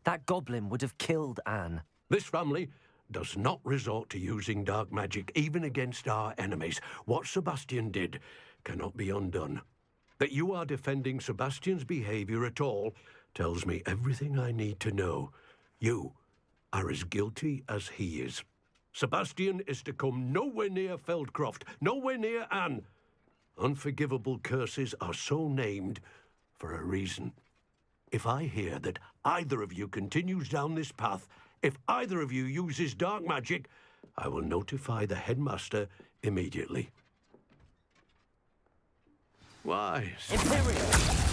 That goblin would have killed Anne. This family does not resort to using dark magic even against our enemies. What Sebastian did cannot be undone. That you are defending Sebastian's behavior at all tells me everything I need to know. You are as guilty as he is. Sebastian is to come nowhere near Feldcroft, nowhere near Anne. Unforgivable curses are so named for a reason. If I hear that either of you continues down this path, if either of you uses dark magic, I will notify the headmaster immediately. Why? Imperius!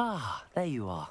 Ah, there you are.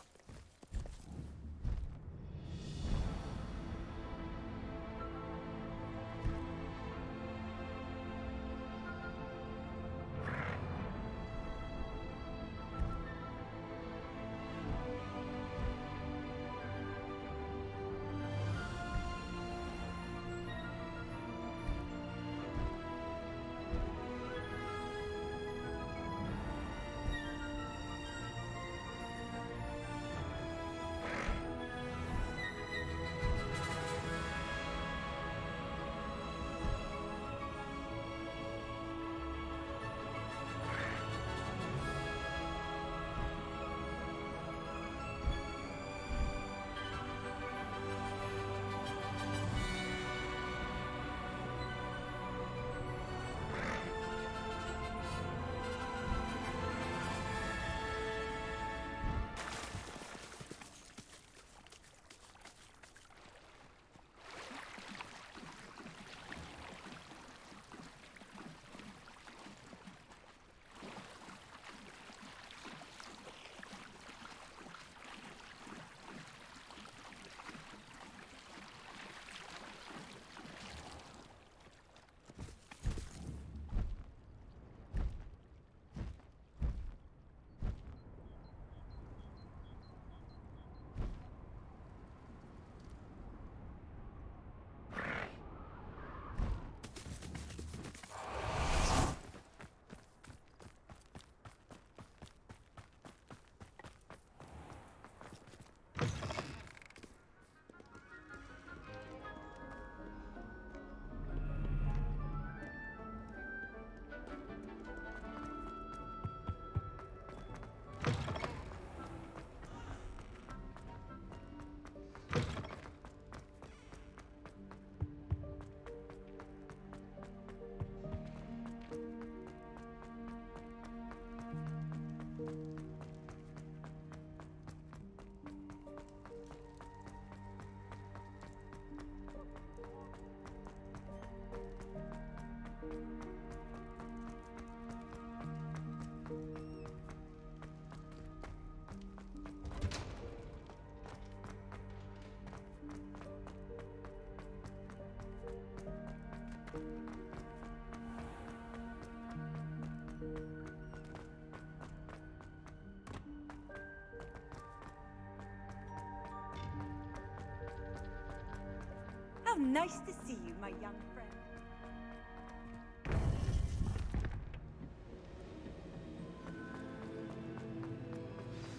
How nice to see you, my young friend.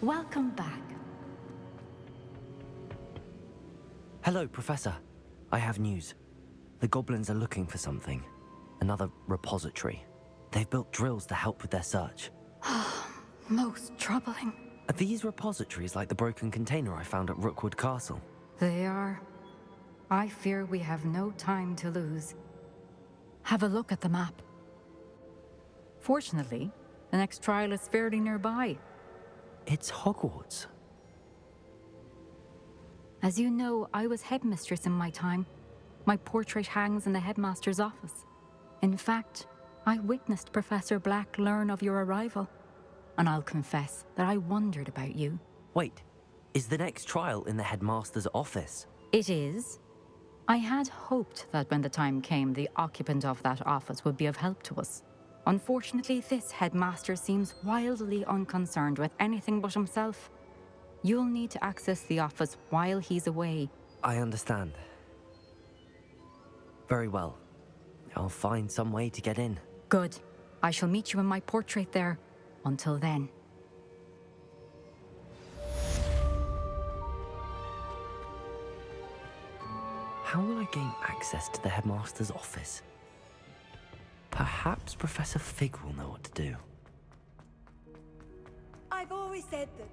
Welcome back. Hello, Professor. I have news. The goblins are looking for something. Another repository. They've built drills to help with their search. Most troubling. Are these repositories like the broken container I found at Rookwood Castle? They are. I fear we have no time to lose. Have a look at the map. Fortunately, the next trial is fairly nearby. It's Hogwarts. As you know, I was headmistress in my time. My portrait hangs in the headmaster's office. In fact, I witnessed Professor Black learn of your arrival. And I'll confess that I wondered about you. Wait, is the next trial in the headmaster's office? It is. I had hoped that when the time came, the occupant of that office would be of help to us. Unfortunately, this headmaster seems wildly unconcerned with anything but himself. You'll need to access the office while he's away. I understand. Very well. I'll find some way to get in. Good. I shall meet you in my portrait there. Until then. How will I gain access to the headmaster's office? Perhaps Professor Fig will know what to do. I've always said that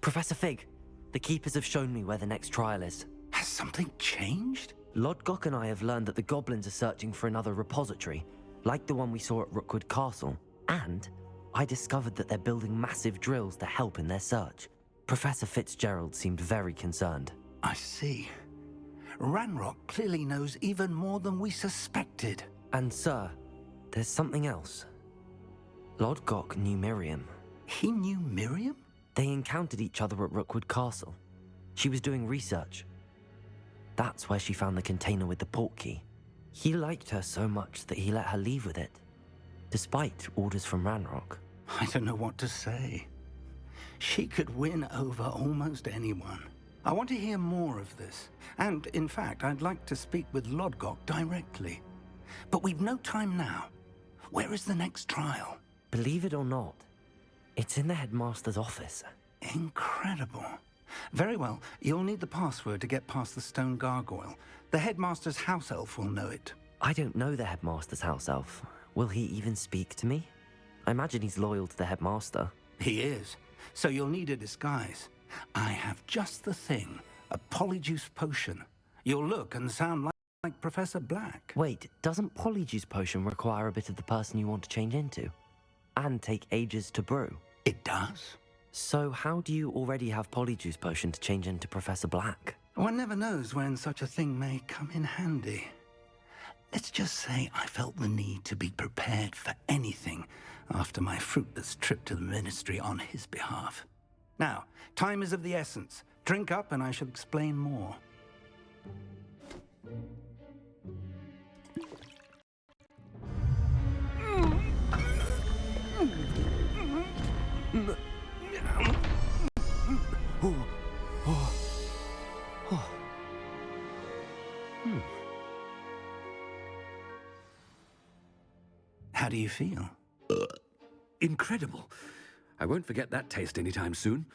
Professor Fig, the Keepers have shown me where the next trial is. Has something changed? Lodgok and I have learned that the goblins are searching for another repository, like the one we saw at Rookwood Castle. And I discovered that they're building massive drills to help in their search. Professor Fitzgerald seemed very concerned. I see. Ranrock clearly knows even more than we suspected. And sir, there's something else. Lodgok knew Miriam. He knew Miriam? They encountered each other at Rookwood Castle. She was doing research. That's where she found the container with the portkey. He liked her so much that he let her leave with it, despite orders from Ranrock. I don't know what to say. She could win over almost anyone. I want to hear more of this. And, in fact, I'd like to speak with Lodgok directly. But we've no time now. Where is the next trial? Believe it or not, it's in the headmaster's office. Incredible. Very well. You'll need the password to get past the stone gargoyle. The headmaster's house elf will know it. I don't know the headmaster's house elf. Will he even speak to me? I imagine he's loyal to the headmaster. He is. So you'll need a disguise. I have just the thing. A polyjuice potion. You'll look and sound like Professor Black. Wait, doesn't polyjuice potion require a bit of the person you want to change into? And take ages to brew? It does. So how do you already have polyjuice potion to change into Professor Black? One never knows when such a thing may come in handy. Let's just say I felt the need to be prepared for anything after my fruitless trip to the ministry on his behalf. Now, time is of the essence. Drink up and I shall explain more. How do you feel? Incredible. I won't forget that taste anytime soon.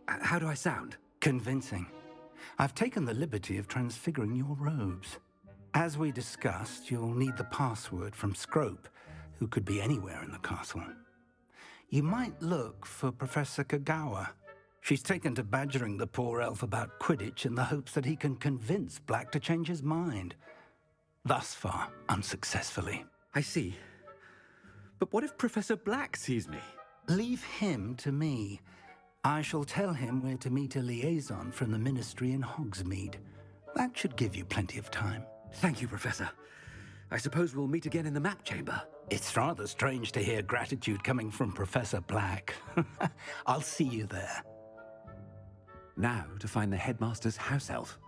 How do I sound? Convincing. I've taken the liberty of transfiguring your robes. As we discussed, you'll need the password from Scrope, who could be anywhere in the castle. You might look for Professor Kagawa. She's taken to badgering the poor elf about Quidditch in the hopes that he can convince Black to change his mind. Thus far, unsuccessfully. I see. But what if Professor Black sees me? Leave him to me. I shall tell him where to meet a liaison from the ministry in Hogsmeade. That should give you plenty of time. Thank you, Professor. I suppose we'll meet again in the map chamber. It's rather strange to hear gratitude coming from Professor Black. I'll see you there. Now to find the headmaster's house elf.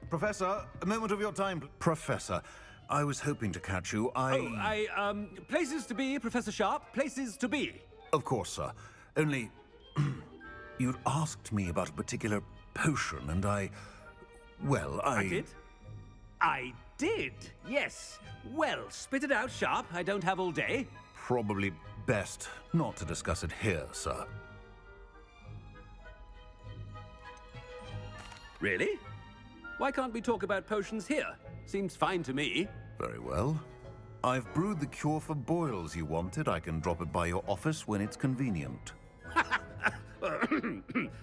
Professor, a moment of your time. Professor, I was hoping to catch you. Places to be, Professor Sharp. Places to be. Of course, sir. Only, you'd asked me about a particular potion, and I did? I did, yes. Well, spit it out, Sharp. I don't have all day. Probably best not to discuss it here, sir. Really? Why can't we talk about potions here? Seems fine to me. Very well. I've brewed the cure for boils you wanted. I can drop it by your office when it's convenient.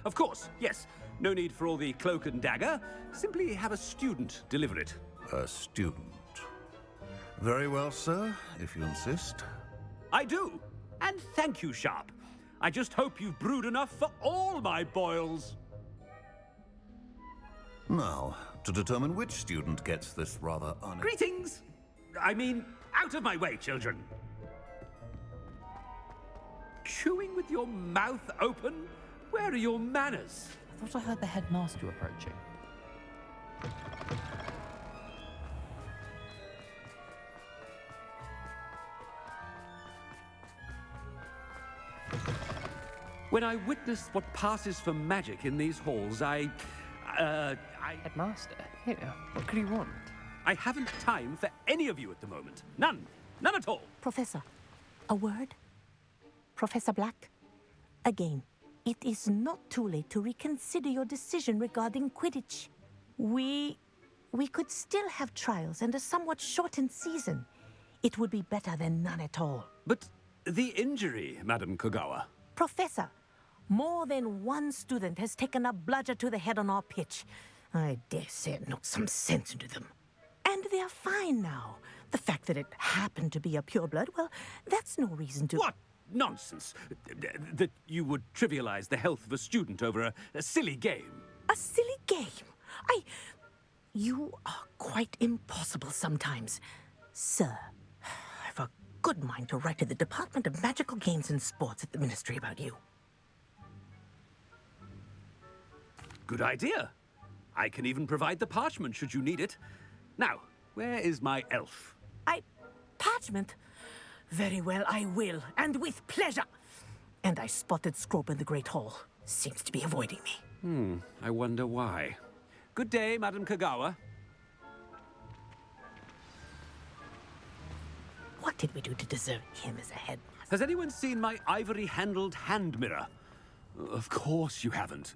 Of course, yes. No need for all the cloak and dagger. Simply have a student deliver it. A student. Very well, sir, if you insist. I do. And thank you, Sharp. I just hope you've brewed enough for all my boils. Now, to determine which student gets this rather Greetings! I mean, out of my way, children. Chewing with your mouth open? Where are your manners? I thought I heard the headmaster approaching. When I witness what passes for magic in these halls, Headmaster? Here, what could he want? I haven't time for any of you at the moment. None. None at all. Professor, a word? Professor Black? Again, it is not too late to reconsider your decision regarding Quidditch. We could still have trials and a somewhat shortened season. It would be better than none at all. But the injury, Madam Kogawa. Professor, more than one student has taken a bludger to the head on our pitch. I dare say it knocked some sense into them. And they're fine now. The fact that it happened to be a pureblood, well, that's no reason to... What nonsense! That you would trivialize the health of a student over a silly game. A silly game? You are quite impossible sometimes. Sir, I've a good mind to write to the Department of Magical Games and Sports at the Ministry about you. Good idea. I can even provide the parchment should you need it. Now, where is my elf? Parchment? Very well, I will, and with pleasure. And I spotted Scrope in the Great Hall. Seems to be avoiding me. I wonder why. Good day, Madam Kogawa. What did we do to deserve him as a headmaster? Has anyone seen my ivory-handled hand mirror? Of course you haven't.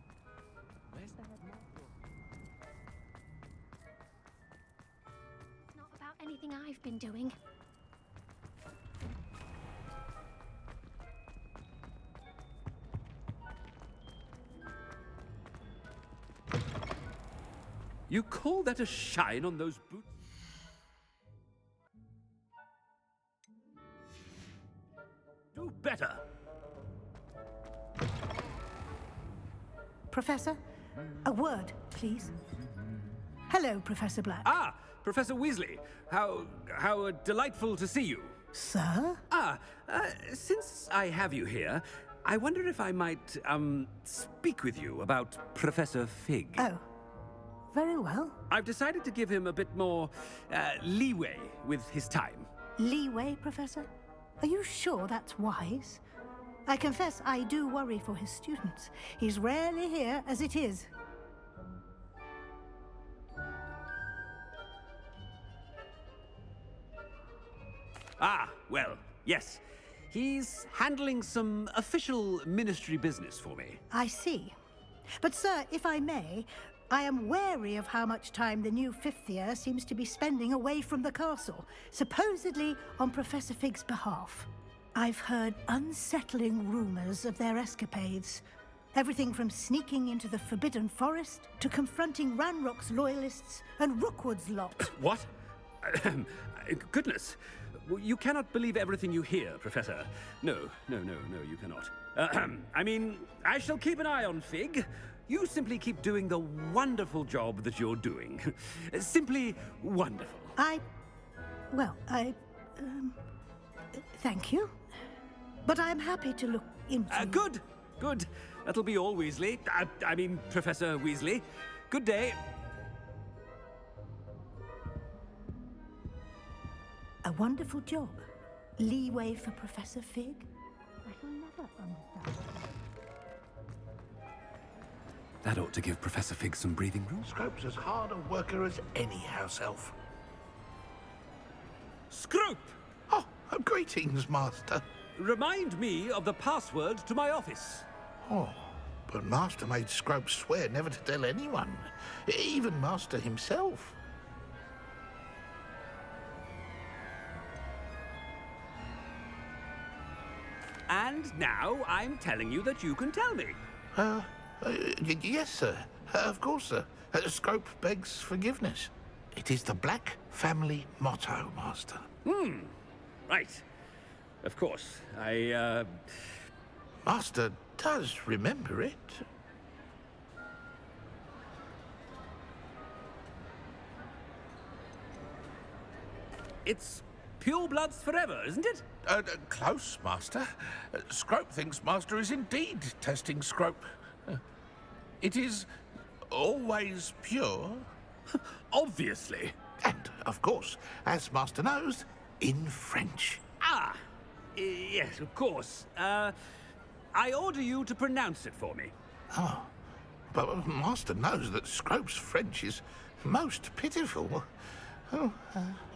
Not about anything I've been doing. You call that a shine on those boots? Do better. Professor, a word, please. Hello, Professor Black. Ah, Professor Weasley. How delightful to see you. Sir? Since I have you here, I wonder if I might, speak with you about Professor Fig. Oh, very well. I've decided to give him a bit more, leeway with his time. Leeway, Professor? Are you sure that's wise? I confess I do worry for his students. He's rarely here as it is. Ah, well, yes. He's handling some official ministry business for me. I see. But, sir, if I may, I am wary of how much time the new fifth year seems to be spending away from the castle, supposedly on Professor Fig's behalf. I've heard unsettling rumors of their escapades. Everything from sneaking into the Forbidden Forest to confronting Ranrock's loyalists and Rookwood's lot. What? Goodness. You cannot believe everything you hear, Professor. No, you cannot. I mean, I shall keep an eye on Fig. You simply keep doing the wonderful job that you're doing. Simply wonderful. Thank you. But I'm happy to look into... Good. That'll be all, Weasley. I mean, Professor Weasley. Good day. A wonderful job. Leeway for Professor Fig? I shall never understand. That ought to give Professor Fig some breathing room. Scrope's as hard a worker as any house elf. Scrope! Oh, greetings, Master. Remind me of the password to my office. Oh, but Master made Scrope swear never to tell anyone, even Master himself. And now I'm telling you that you can tell me. Yes, sir. Of course, sir. Scrope begs forgiveness. It is the Black family motto, Master. Right. Of course. Master does remember it. It's purebloods forever, isn't it? Close, Master. Scrope thinks Master is indeed testing Scrope. It is always pure. Obviously. And, of course, as Master knows, in French. Yes, of course. I order you to pronounce it for me. Oh, but Master knows that Scrope's French is most pitiful. Oh,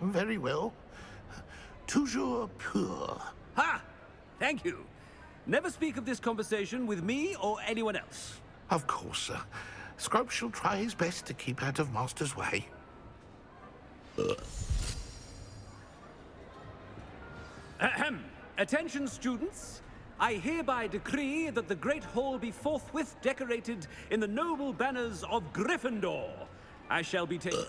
very well. Toujours pur. Ha! Thank you. Never speak of this conversation with me or anyone else. Of course, sir. Scrope shall try his best to keep out of Master's way. Ahem. Attention, students. I hereby decree that the Great Hall be forthwith decorated in the noble banners of Gryffindor. I shall be taking...